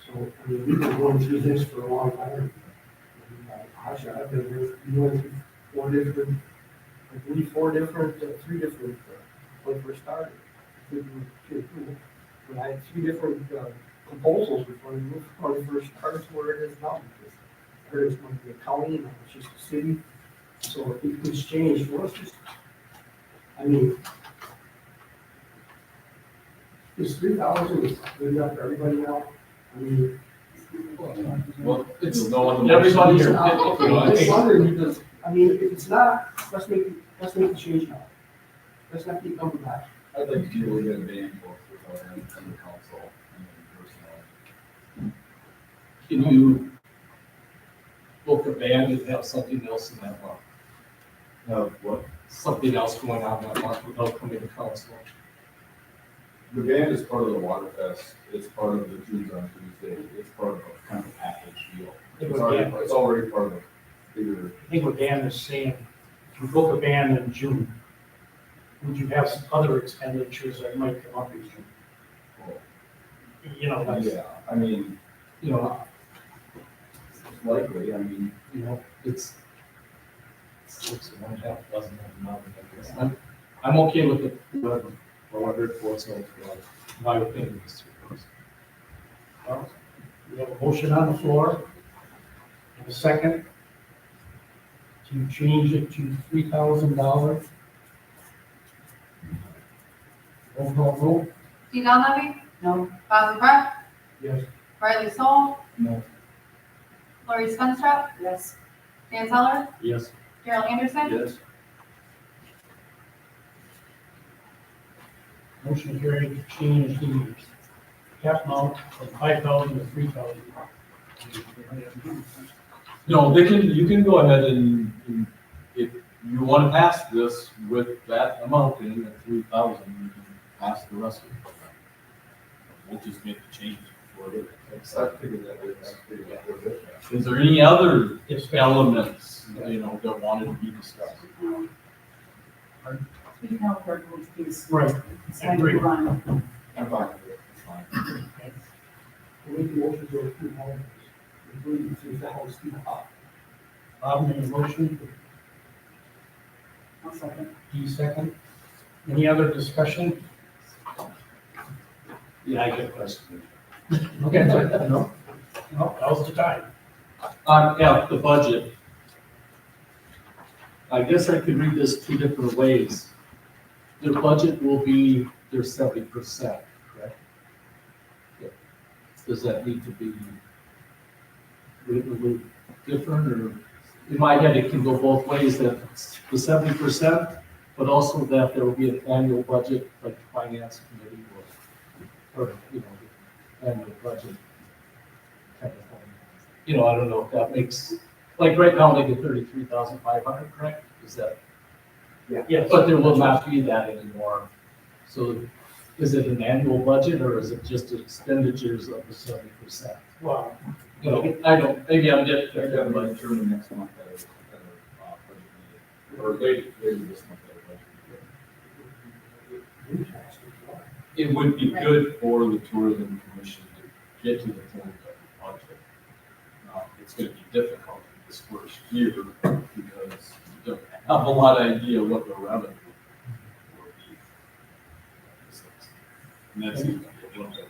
[SPEAKER 6] So, I mean, we've been going through this for a long time. Gosh, I've been doing 4 different, I believe 3 different, when we first started. We had 3 different proposals before we first started to where it is now. Because I heard it's going to be a county, and it's just a city. So it's changed for us. I mean, is 3,000 is good enough for everybody now? I mean,
[SPEAKER 5] Well, it's no one.
[SPEAKER 8] Everybody here.
[SPEAKER 6] I'm just wondering because, I mean, if it's not, let's make the change now. Let's not keep coming back.
[SPEAKER 5] I'd like to see what we get a band for without having to come to council and then personnel.
[SPEAKER 8] Can you book a band and have something else in that month?
[SPEAKER 5] What?
[SPEAKER 8] Something else going on that month without coming to council?
[SPEAKER 5] The band is part of the Waterfest. It's part of the Tunes on Tuesday. It's part of a kind of a package deal. It's already part of the bigger.
[SPEAKER 2] I think what Dan is saying, if you book a band in June, would you have some other expenditures that might come up in June? You know, that's,
[SPEAKER 5] Yeah, I mean,
[SPEAKER 8] You know,
[SPEAKER 5] likely, I mean,
[SPEAKER 8] you know, it's 1.5 dozen of them, I guess. I'm okay with it, whatever, or whatever it was, my opinion is.
[SPEAKER 2] well, we have a motion on the floor. A second to change it to $3,000. Roll call vote.
[SPEAKER 9] Steve Donlevy,
[SPEAKER 12] No,
[SPEAKER 9] Bob LaBrette,
[SPEAKER 2] Yes.
[SPEAKER 9] Riley Soul,
[SPEAKER 3] No.
[SPEAKER 9] Lori Spenstrup,
[SPEAKER 12] yes,
[SPEAKER 9] Dan Teller,
[SPEAKER 8] Yes.
[SPEAKER 9] Daryl Anderson.
[SPEAKER 3] Yes.
[SPEAKER 2] Motion carried to change the cap amount from 5,000 to 3,000.
[SPEAKER 3] No, you can go ahead and if you want to pass this with that amount in at 3,000, you can pass the rest of it. We'll just make the change for it.
[SPEAKER 5] I figured that was it.
[SPEAKER 3] Is there any other
[SPEAKER 2] Yes,
[SPEAKER 3] elements, that wanted to be discussed?
[SPEAKER 12] we can help her with these.
[SPEAKER 2] right.
[SPEAKER 12] It's time to move on.
[SPEAKER 5] I'm fine with it. It's fine.
[SPEAKER 6] We make a motion to approve all of this, including $3,000.
[SPEAKER 2] Bob made a motion,
[SPEAKER 12] I'll second.
[SPEAKER 2] D second. Any other discussion?
[SPEAKER 8] Yeah, I get a question.
[SPEAKER 2] Okay, no, now's the time.
[SPEAKER 8] Yeah, the budget. I guess I could read this two different ways. Their budget will be their 70%, correct? Yeah. Does that need to be written a little different, or in my head, it can go both ways, that it's the 70%, but also that there will be an annual budget, like the finance committee or annual budget kind of thing. I don't know if that makes, like right now, they get 33,500, correct? Is that?
[SPEAKER 2] Yes.
[SPEAKER 8] But there will not be that anymore. So is it an annual budget or is it just expenditures of the 70%?
[SPEAKER 2] Well,
[SPEAKER 8] I don't, maybe I'm getting,
[SPEAKER 5] I got to determine next month at a budget meeting, or later this month at a budget meeting. It would be good for the tourism commission to get to the point of budget. It's going to be difficult this first year because you don't have a lot of idea what the revenue will be. And that's even if you look at those.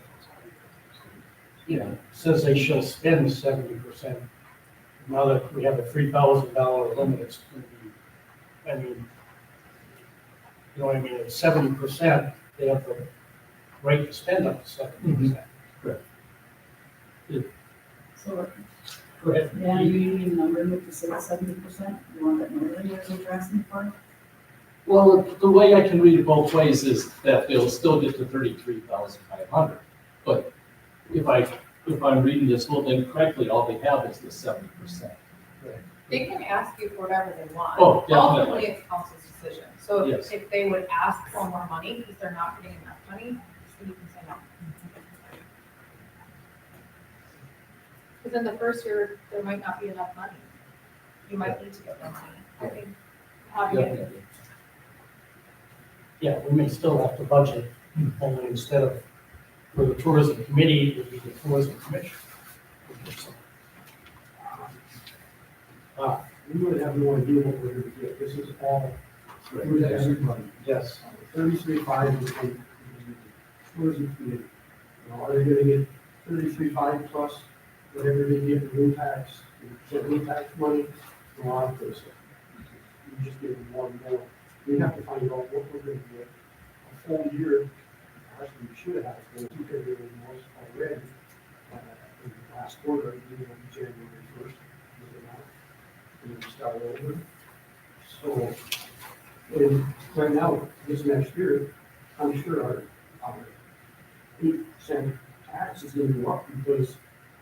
[SPEAKER 2] yeah, it says they shall spend 70%. Now that we have a $3,000 limit, it's going to be, I mean, you know what I mean, at 70%, they have the right to spend up to 70%.
[SPEAKER 12] So,
[SPEAKER 2] Go ahead.
[SPEAKER 12] yeah, you need a number to say 70%, you want that number you're asking for?
[SPEAKER 8] well, the way I can read it both ways is that they'll still get to 33,500. But if I'm reading this whole thing correctly, all they have is the 70%.
[SPEAKER 9] They can ask you for whatever they want.
[SPEAKER 8] Oh, definitely.
[SPEAKER 9] Ultimately, it's council's decision. So
[SPEAKER 8] Yes.
[SPEAKER 9] if they would ask for more money because they're not getting enough money, then you can say no. Because in the first year, there might not be enough money. You might need to get more money. I think, how do you?
[SPEAKER 8] Definitely.
[SPEAKER 2] Yeah, we may still have to budget, only instead of, for the tourism committee, it would be the tourism commission.
[SPEAKER 6] We really have no idea what we're going to get. This is all, we're to everybody.
[SPEAKER 2] Yes.
[SPEAKER 6] 33.5 is the tourism committee. Are they gonna get 33.5 plus whatever they get in room tax, room tax money, a lot of those. We just give them one more. We have to find out what we're gonna get a full year. Actually, we should have, because we could have most already. In the last quarter, it will be January 1st. And we start over. So, and right now, this next year, I'm sure our 8% tax is gonna go up because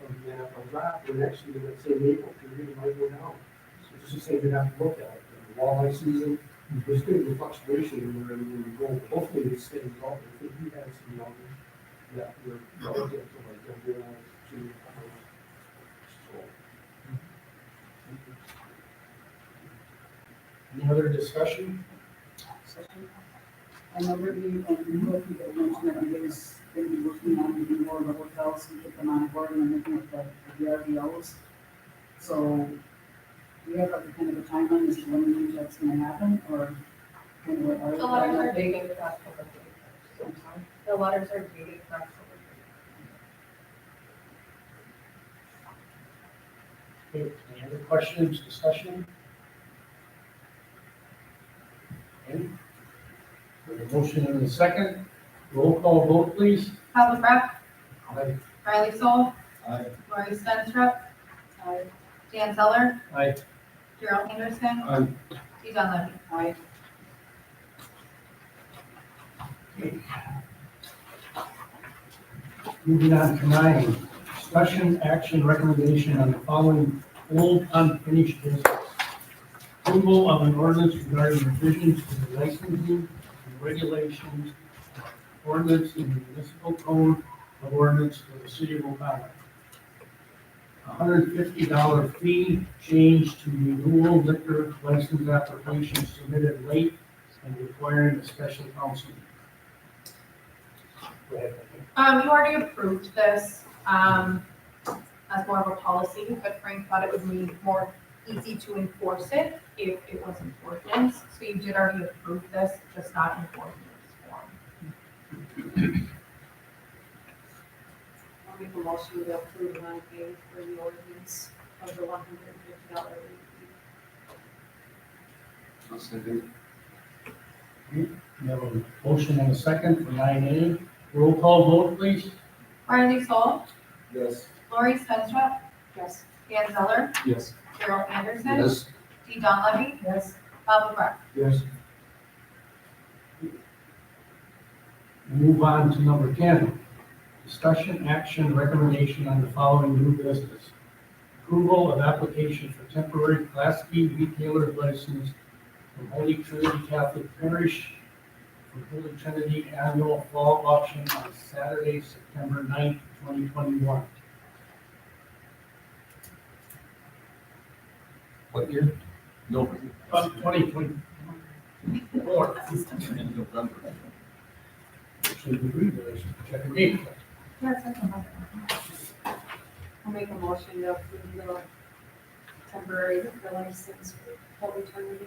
[SPEAKER 6] of the NFL draft, or next year, let's say April period, it might go down. So it's just something we have to look at. The walleye season, there's gonna be fluctuation in where we go. Hopefully it stays up. I think we have some numbers that we're relative to like the whole to.
[SPEAKER 2] Any other discussion?
[SPEAKER 12] I know Ruby and Ruby that mentioned that you guys going to be working on getting more of the hotels and get them on board and looking at the VRBOs. So, do you have like a kind of a timeline as to when you think that's gonna happen, or kind of what are
[SPEAKER 9] The letters are dated for October 31st. I'm sorry. The letters are dated for October 31st.
[SPEAKER 2] Okay, any other questions, discussion? Okay. We have a motion and a second. Roll call vote, please.
[SPEAKER 9] Pablo Breck,
[SPEAKER 2] Aye.
[SPEAKER 9] Riley Soul,
[SPEAKER 4] Aye.
[SPEAKER 9] Lori Stenstrup, Dan Zeller,
[SPEAKER 2] Aye.
[SPEAKER 9] Gerald Anderson,
[SPEAKER 2] Aye.
[SPEAKER 9] Dee Donlevy.
[SPEAKER 12] Aye.
[SPEAKER 2] Moving on to 9, discussion, action, recommendation on the following old unfinished business. Approval of an ordinance regarding revisions to the licensing and regulations of ordinance in the municipal code of ordinance for the city of O'Connor. $150 fee change to renewal liquor license application submitted late and requiring a special council. Go ahead.
[SPEAKER 9] You already approved this, as more of a policy, but Frank thought it would be more easy to enforce it if it was an ordinance. So you did already approve this, just not in ordinance form.
[SPEAKER 7] I'll make a motion to approve and pay for the ordinance of the $150 late fee.
[SPEAKER 3] I'll second.
[SPEAKER 2] We have a motion and a second for 9A. Roll call vote, please.
[SPEAKER 9] Riley Soul,
[SPEAKER 5] Yes.
[SPEAKER 9] Lori Stenstrup,
[SPEAKER 7] Yes.
[SPEAKER 9] Dan Zeller,
[SPEAKER 3] Yes.
[SPEAKER 9] Gerald Anderson,
[SPEAKER 3] Yes.
[SPEAKER 9] Dee Donlevy,
[SPEAKER 12] Yes.
[SPEAKER 9] Pablo Breck.
[SPEAKER 2] Yes. Move on to number 10. Discussion, action, recommendation on the following new business. Approval of application for temporary Class B retailer license from Holy Trinity Catholic Parish for Holy Trinity Annual Fall Auction on Saturday, September 9th, 2021.
[SPEAKER 5] What year? No.
[SPEAKER 2] 2024.
[SPEAKER 5] In November.
[SPEAKER 2] Should we read this? Check the date.
[SPEAKER 9] Yes, I can.
[SPEAKER 7] I'll make a motion to approve the temporary liquor license for Holy Trinity.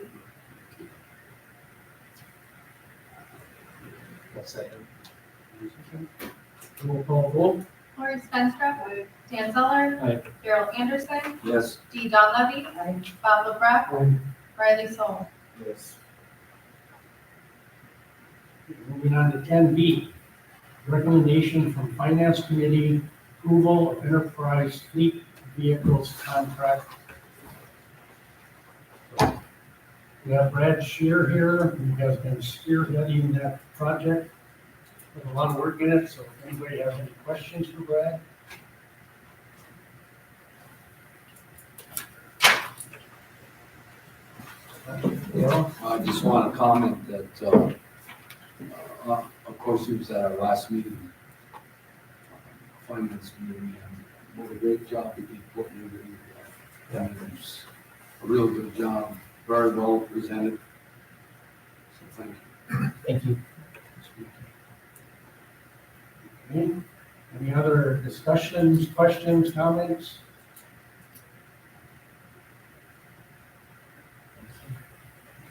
[SPEAKER 2] Roll call vote.
[SPEAKER 9] Lori Stenstrup, Dan Zeller,
[SPEAKER 2] Aye.
[SPEAKER 9] Gerald Anderson,
[SPEAKER 3] Yes.
[SPEAKER 9] Dee Donlevy,
[SPEAKER 12] Aye.
[SPEAKER 9] Pablo Breck,
[SPEAKER 2] Aye.
[SPEAKER 9] Riley Soul.
[SPEAKER 5] Yes.
[SPEAKER 2] Moving on to 10B. Recommendation from Finance Committee, approval of enterprise fleet vehicles contract. We have Brad Shear here, who has been spearheading that project with a lot of work in it, so if anybody has any questions for Brad? Yeah.
[SPEAKER 3] I just want to comment that, of course, he was at our last meeting, finance meeting, and what a great job he did putting everything together. And it was a real good job, very well presented. So thank you.
[SPEAKER 2] Thank you. Okay. Any other discussions, questions, comments?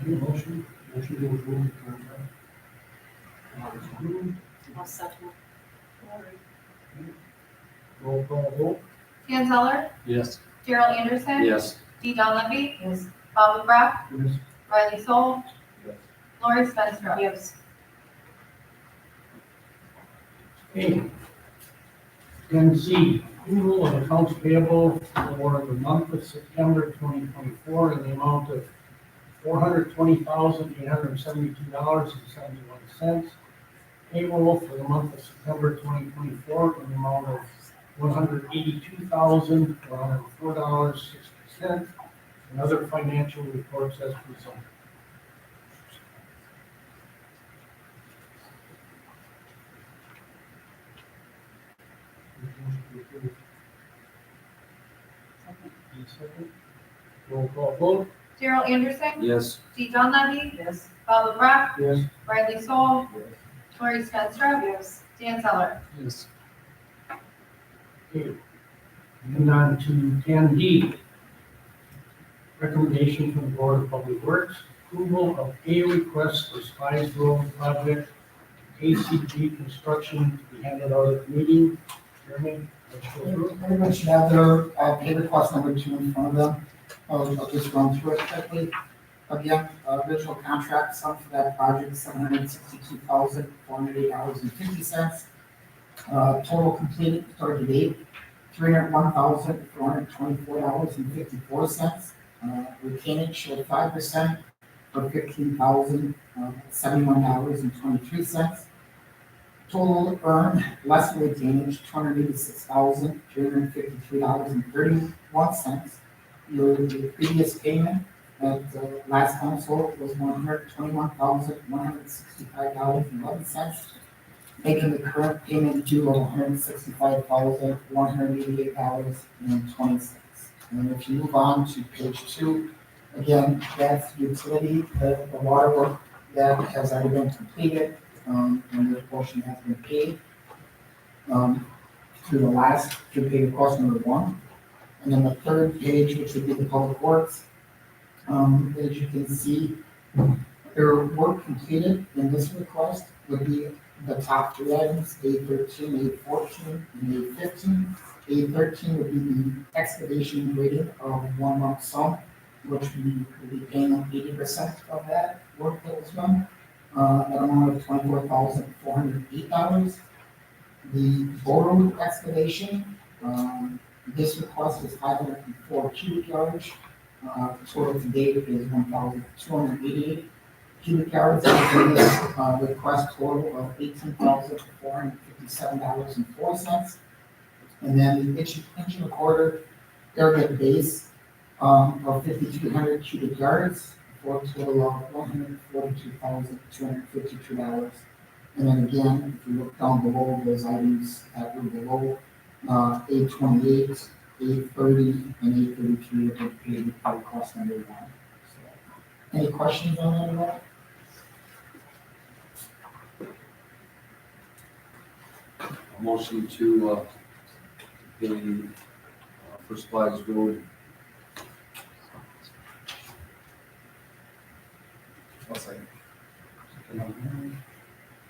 [SPEAKER 2] Any motion to approve the contract? Approved.
[SPEAKER 7] I'll second.
[SPEAKER 2] Roll call vote.
[SPEAKER 9] Dan Zeller,
[SPEAKER 3] Yes.
[SPEAKER 9] Gerald Anderson,
[SPEAKER 3] Yes.
[SPEAKER 9] Dee Donlevy,
[SPEAKER 12] Yes.
[SPEAKER 9] Pablo Breck,
[SPEAKER 2] Yes.
[SPEAKER 9] Riley Soul,
[SPEAKER 5] Yes.
[SPEAKER 9] Lori Stenstrup.
[SPEAKER 7] Yes.
[SPEAKER 2] Okay. 10C, approval of accounts payable for the month of September 2024 in the amount of $420,872.71. Payroll for the month of September 2024 in the amount of $182,404.60. And other financial reports as presented. Roll call vote.
[SPEAKER 9] Gerald Anderson,
[SPEAKER 3] Yes.
[SPEAKER 9] Dee Donlevy,
[SPEAKER 12] Yes.
[SPEAKER 9] Pablo Breck,
[SPEAKER 2] Yes.
[SPEAKER 9] Riley Soul,
[SPEAKER 5] Yes.
[SPEAKER 9] Lori Stenstrup,
[SPEAKER 7] Yes.
[SPEAKER 9] Dan Zeller.
[SPEAKER 3] Yes.
[SPEAKER 2] Okay. Moving on to 10D. Recommendation from the Board of Public Works, approval of a request for Spies Road project, ACG construction to be handed out at the meeting. Jeremy, let's go through.
[SPEAKER 11] Pretty much have their pay request number 2 in front of them. I'll just run through it quickly. Again, original contract sum for that project, $762,408.50. Total completed start to date, $301,424.54. Retainage showed 5% for $15,071.23. Total earned less retainage, $286,353.31. Your previous payment at the last council was $121,165.11, making the current payment due of $165,188.20. And if you move on to page 2, again, that's utility, the water work that has already been completed, and the portion has been paid. To the last, to pay the cost number 1. And then the third page, which would be the public works, as you can see, their work completed in this request would be the top 3 items, A13, A14, and A15. A13 would be the excavation rating of 1 lump sum, which we will be paying 80% of that work that was done, at an amount of $24,408. The borrow excavation, this request is 504 cubic yards. Total to date is 1,288 cubic yards. And this request total of $18,457.04. And then the engine recorder airhead base of 5,300 cubic yards for a total of $142,252. And then again, if you look down below those items that were below, A28, A30, and A33 are paid by cost number 1. So, any questions on any of that?
[SPEAKER 3] Motion to pay for Supplies Road.
[SPEAKER 4] I'll second.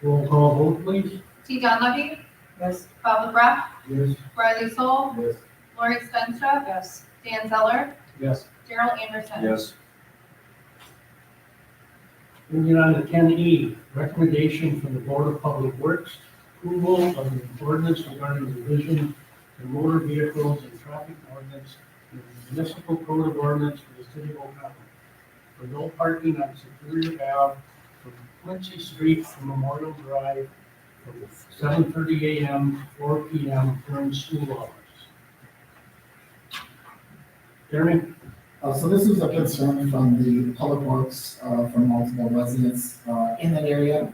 [SPEAKER 2] Roll call vote, please.
[SPEAKER 9] T. Donlevy,
[SPEAKER 12] Yes.
[SPEAKER 9] Bob McGrath,
[SPEAKER 2] Yes.
[SPEAKER 9] Riley Soul,
[SPEAKER 4] Yes.
[SPEAKER 9] Lori Spenstrup,
[SPEAKER 7] Yes.
[SPEAKER 9] Dan Zeller,
[SPEAKER 2] Yes.
[SPEAKER 9] Daryl Anderson.
[SPEAKER 3] Yes.
[SPEAKER 2] Moving on to 10E, recommendation from the Board of Public Works, approval of the ordinance regarding revision to motor vehicles and traffic ordinance in the municipal code of ordinance for the city of Oakland. For no parking on Superior Ave from Quincy Street to Memorial Drive from 7:30 a.m. to 4 p.m. during school hours. Jeremy?
[SPEAKER 11] So this is a concern from the Public Works, from multiple residents in that area,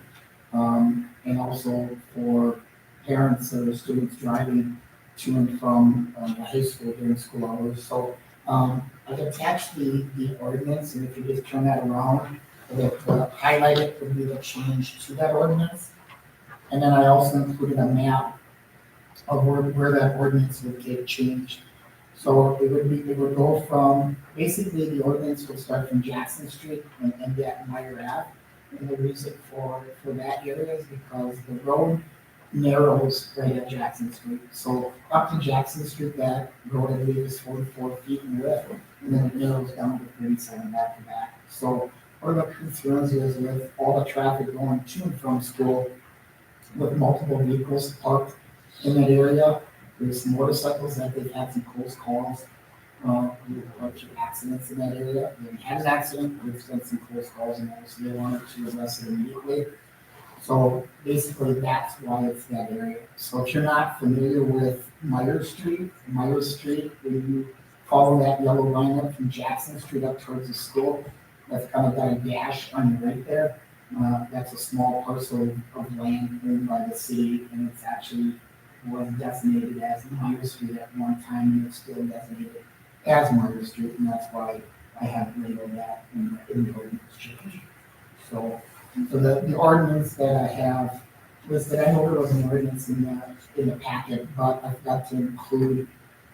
[SPEAKER 11] and also for parents or students driving to and from the high school during school hours. So I've attached the ordinance, and if you just turn that around, the highlighted would be the change to that ordinance. And then I also included a map of where that ordinance would get changed. So it would go from, basically the ordinance would start from Jackson Street and end at Meyer Ave. And the reason for that area is because the road narrows right at Jackson Street. So up to Jackson Street, that road I believe is 44 feet in width, and then it narrows down to 37 back to back. So one of the concerns is with all the traffic going to and from school, with multiple vehicles parked in that area. There's some motorcycles that they've had some close calls, with a bunch of accidents in that area. They had an accident, but there's been some close calls in there, so they wanted to address it immediately. So basically, that's why it's that area. So if you're not familiar with Myers Street, when you follow that yellow line up from Jackson Street up towards the school, that's kind of got a dash on the right there. That's a small parcel of land owned by the city, and it's actually was designated as Myers Street at one time, and it's still designated as Myers Street, and that's why I have labeled that in the ordinance change. So the ordinance that I have listed, I know there was an ordinance in the packet, but I've got to include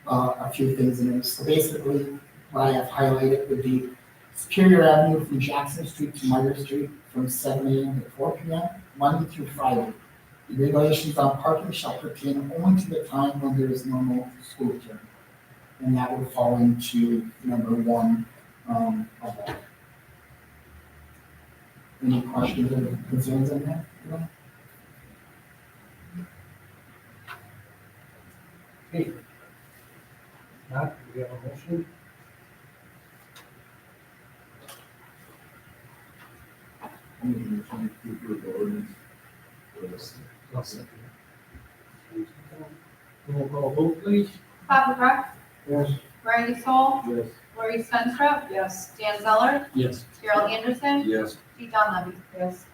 [SPEAKER 11] a few things in it. So basically, what I have highlighted would be Superior Avenue from Jackson Street to Myers Street from 7 a.m. to 4 p.m., Monday through Friday. The regulations on parking shall pertain only to the time when there is normal school term. And that would fall into number one, of that. Any questions or concerns on that?
[SPEAKER 2] Okay. Not, do we have a motion?
[SPEAKER 5] I'm going to approve the ordinance for this.
[SPEAKER 2] Roll call vote, please.
[SPEAKER 9] Papa Griff,
[SPEAKER 6] Yes.
[SPEAKER 9] Riley Soul,
[SPEAKER 5] Yes.
[SPEAKER 9] Lori Stenstrup,
[SPEAKER 7] Yes.
[SPEAKER 9] Dan Zeller,
[SPEAKER 8] Yes.
[SPEAKER 9] Gerald Anderson,
[SPEAKER 5] Yes.
[SPEAKER 9] Dee Don Levy.
[SPEAKER 12] Yes.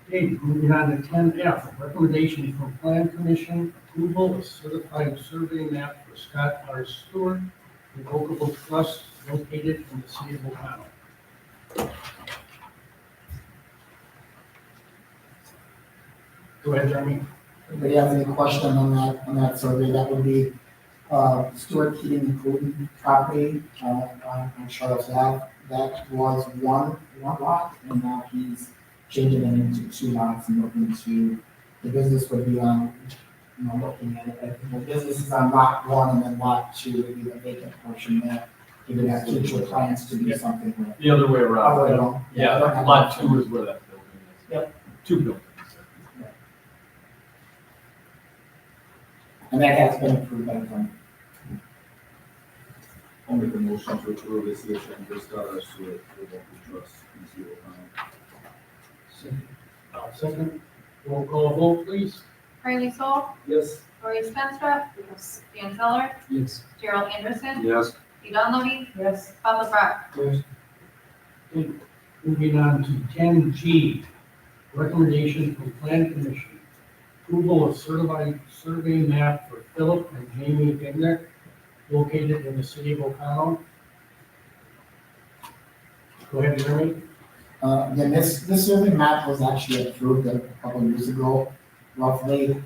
[SPEAKER 2] Okay, moving on to 10F, recommendation from Plan Commission, approval of certified survey map for Scott R. Stewart, revocable trust located in the city of O'Connell. Go ahead, Jeremy.
[SPEAKER 11] Anybody has any question on that survey, that would be, Stuart Heating and Cooling property, on Charles Ave. That was one lot, and now he's changing it into 2 lots and looking to, the business would be on, looking at it, the business is on lot 1, and then lot 2 would be the vacant portion there. He would have future plans to do something with.
[SPEAKER 8] The other way
[SPEAKER 11] Other way
[SPEAKER 8] around.
[SPEAKER 11] around.
[SPEAKER 8] Yeah, lot 2 is where that building is.
[SPEAKER 11] Yep.
[SPEAKER 8] 2 buildings.
[SPEAKER 11] And that has been approved by the county.
[SPEAKER 5] I'll make a motion to approve this addition for Scott R. Stewart for local trust in City of O'Connell.
[SPEAKER 2] Second, roll call vote, please.
[SPEAKER 9] Riley Soul,
[SPEAKER 5] Yes.
[SPEAKER 9] Lori Stenstrup,
[SPEAKER 7] Yes.
[SPEAKER 9] Dan Zeller,
[SPEAKER 8] Yes.
[SPEAKER 9] Gerald Anderson,
[SPEAKER 5] Yes.
[SPEAKER 9] Dee Don Levy,
[SPEAKER 12] Yes.
[SPEAKER 9] Papa Griff.
[SPEAKER 6] Yes.
[SPEAKER 2] Okay, moving on to 10G, recommendation from Plan Commission, approval of certified survey map for Philip and Jamie Gigner, located in the city of O'Connell. Go ahead, Jeremy.
[SPEAKER 11] Again, this survey map was actually approved a couple of years ago, roughly,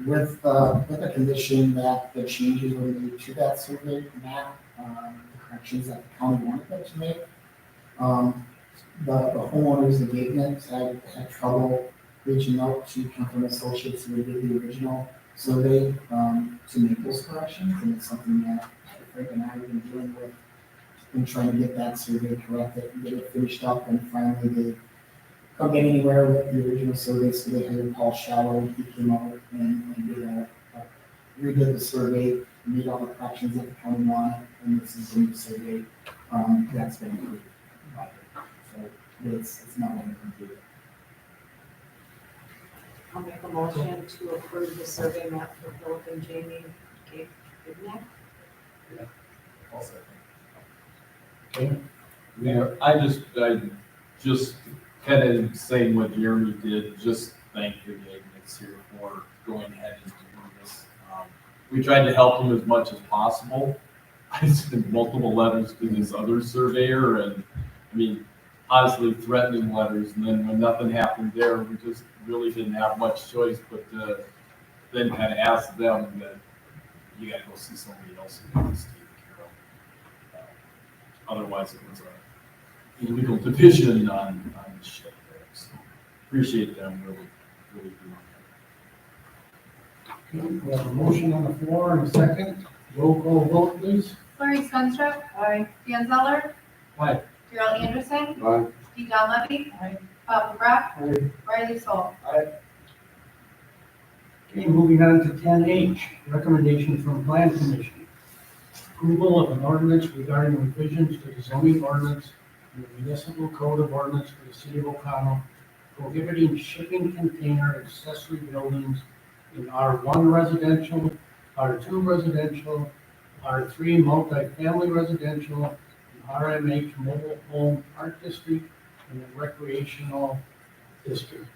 [SPEAKER 11] with the condition that the changes were made to that survey map, the corrections that the county wanted them to make. The homeowners, the Gatemans had trouble reaching out to Kemper Associates who did the original survey, to make those corrections, and it's something that Frank and I have been dealing with and trying to get that survey corrected and get it finished up, and finally they couldn't get anywhere with the original survey, so they hired Paul Shallow. He came out and redid the survey, made all the corrections that the county wanted, and this is the new survey, that's been approved by them. So it's not only completed.
[SPEAKER 7] I'll make a motion to approve the survey map for Philip and Jamie Gignac.
[SPEAKER 2] Okay,
[SPEAKER 8] Yeah, I just kind of saying what Jeremy did, just thank the Gagnets here for going ahead and doing this. We tried to help them as much as possible. I sent multiple letters to this other surveyor, and I mean, honestly, threatening letters, and then when nothing happened there, we just really didn't have much choice but to then kind of ask them that you gotta go see somebody else who can take care of. Otherwise, it was a illegal division on the ship there, so appreciate them really doing
[SPEAKER 2] we have a motion on the floor and a second. Roll call vote, please.
[SPEAKER 9] Lori Stenstrup,
[SPEAKER 12] Aye.
[SPEAKER 9] Dan Zeller,
[SPEAKER 2] Aye.
[SPEAKER 9] Gerald Anderson,
[SPEAKER 5] Aye.
[SPEAKER 9] Dee Don Levy,
[SPEAKER 12] Aye.
[SPEAKER 9] Papa Griff,
[SPEAKER 6] Aye.
[SPEAKER 9] Riley Soul.
[SPEAKER 2] Okay, moving on to 10H, recommendation from Plan Commission. Approval of an ordinance regarding revisions to the zoning ordinance and the municipal code of ordinance for the city of O'Connell, prohibiting shipping container accessory buildings in R1 residential, R2 residential, R3 multifamily residential, and RMH mobile home park district, and the recreational district.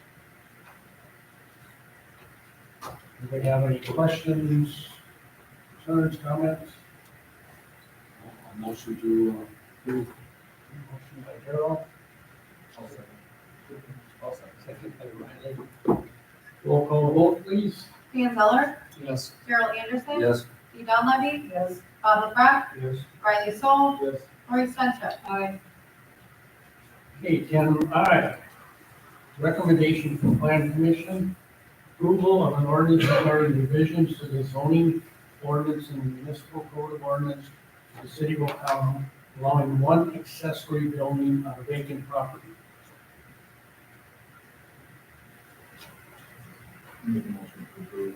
[SPEAKER 2] Anybody have any questions, concerns, comments?
[SPEAKER 3] Motion to approve.
[SPEAKER 2] Motion by Darrell, second by Riley. Roll call vote, please.
[SPEAKER 9] Dan Zeller,
[SPEAKER 8] Yes.
[SPEAKER 9] Gerald Anderson,
[SPEAKER 5] Yes.
[SPEAKER 9] Dee Don Levy,
[SPEAKER 12] Yes.
[SPEAKER 9] Papa Griff,
[SPEAKER 6] Yes.
[SPEAKER 9] Riley Soul,
[SPEAKER 6] Yes.
[SPEAKER 9] Lori Stenstrup.
[SPEAKER 12] Aye.
[SPEAKER 2] Okay, 10I. recommendation from Plan Commission, approval of an ordinance regarding revisions to the zoning ordinance and municipal code of ordinance of the city of Ocono, allowing one accessory building on a vacant property.
[SPEAKER 5] Make a motion to approve.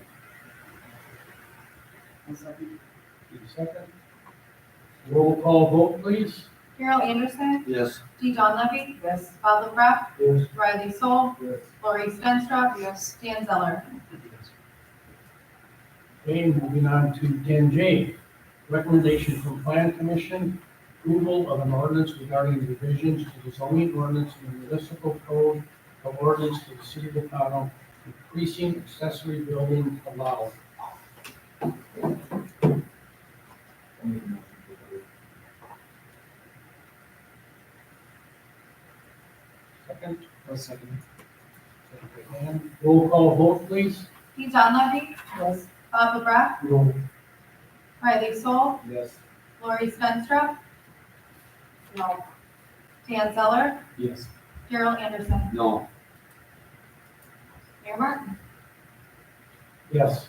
[SPEAKER 12] One second.
[SPEAKER 2] Need a second? Roll call vote, please.
[SPEAKER 9] Carol Anderson,
[SPEAKER 5] Yes.
[SPEAKER 9] T. John Levy,
[SPEAKER 12] Yes.
[SPEAKER 9] Bob LaCraft,
[SPEAKER 6] Yes.
[SPEAKER 9] Riley Soul,
[SPEAKER 6] Yes.
[SPEAKER 9] Lori Stenstrup. Yes. Dan Zeller.
[SPEAKER 2] Okay, moving on to 10J, recommendation from Plan Commission, approval of an ordinance regarding revisions to the zoning ordinance and the municipal code of ordinance to the city of Ocono, increasing accessory building allowed.
[SPEAKER 5] I'll make a motion to approve.
[SPEAKER 2] Second? Second. And roll call vote, please.
[SPEAKER 9] T. John Levy,
[SPEAKER 12] Yes.
[SPEAKER 9] Bob LaCraft,
[SPEAKER 6] No.
[SPEAKER 9] Riley Soul,
[SPEAKER 6] Yes.
[SPEAKER 9] Lori Stenstrup.
[SPEAKER 12] No.
[SPEAKER 9] Dan Zeller,
[SPEAKER 3] Yes.
[SPEAKER 9] Daryl Anderson.
[SPEAKER 3] No.
[SPEAKER 9] Mayor Martin.
[SPEAKER 2] Yes.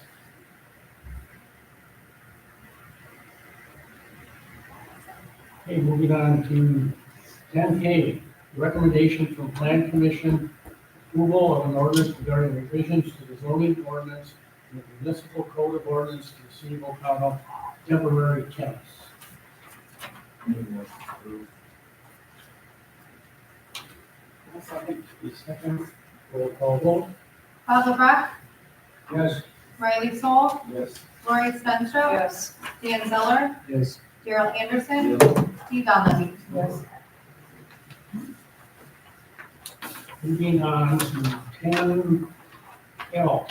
[SPEAKER 2] Okay, moving on to 10K, recommendation from Plan Commission, approval of an ordinance regarding revisions to the zoning ordinance and the municipal code of ordinance to the city of Ocono, temporary tents.
[SPEAKER 5] Make a motion to approve.
[SPEAKER 12] One second.
[SPEAKER 2] Please second, roll call vote.
[SPEAKER 9] Bob LaCraft,
[SPEAKER 6] Yes.
[SPEAKER 9] Riley Soul,
[SPEAKER 6] Yes.
[SPEAKER 9] Lori Stenstrup.
[SPEAKER 12] Yes.
[SPEAKER 9] Dan Zeller,
[SPEAKER 2] Yes.
[SPEAKER 9] Daryl Anderson, T. John Levy.
[SPEAKER 12] Yes.
[SPEAKER 2] Moving on to 10L.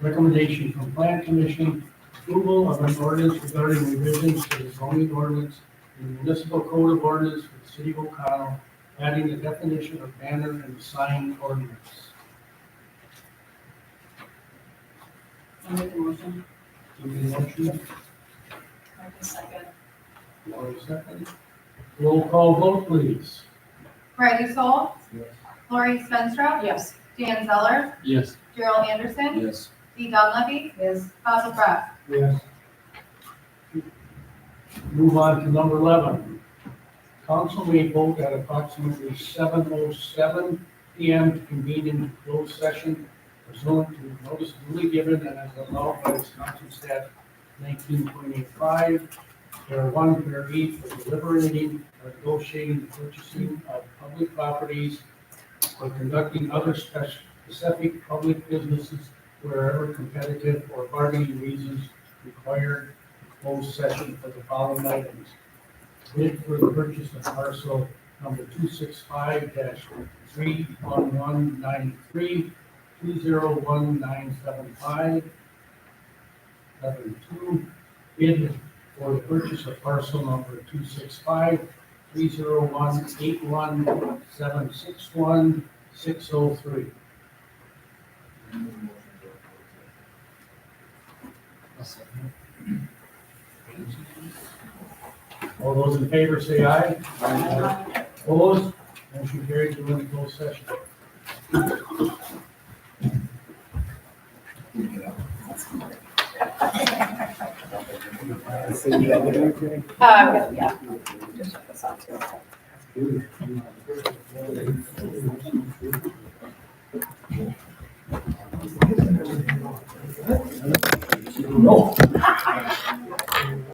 [SPEAKER 2] Recommendation from Plan Commission, approval of an ordinance regarding revisions to the zoning ordinance and municipal code of ordinance for the city of Ocono, adding the definition of banner and sign ordinance.
[SPEAKER 12] I'll make a motion.
[SPEAKER 2] Give me a motion,
[SPEAKER 12] Second.
[SPEAKER 2] Lori second. Roll call vote, please.
[SPEAKER 9] Riley Soul,
[SPEAKER 6] Yes.
[SPEAKER 9] Lori Stenstrup.
[SPEAKER 12] Yes.
[SPEAKER 9] Dan Zeller,
[SPEAKER 3] Yes.
[SPEAKER 9] Daryl Anderson,
[SPEAKER 3] Yes.
[SPEAKER 9] T. John Levy,
[SPEAKER 12] Yes.
[SPEAKER 9] Bob LaCraft.
[SPEAKER 2] Yes. Move on to number 11. Council may vote at approximately 7:07 PM to convene into closed session pursuant to notice duly given and as allowed by Wisconsin Stat 19.85, Pair 1, Pair E, for deliberating or negotiating the purchasing of public properties or conducting other specific public businesses wherever competitive or bargaining reasons required a closed session for the following items. Bid for the purchase of parcel number 265-31193, 201975. Item 2, bid for the purchase of parcel number 265-30181761603.
[SPEAKER 5] Make a motion to
[SPEAKER 2] All those in favor say aye. Aye. Opposed? Motion carried to the closed session.
[SPEAKER 9] Yeah.
[SPEAKER 2] No.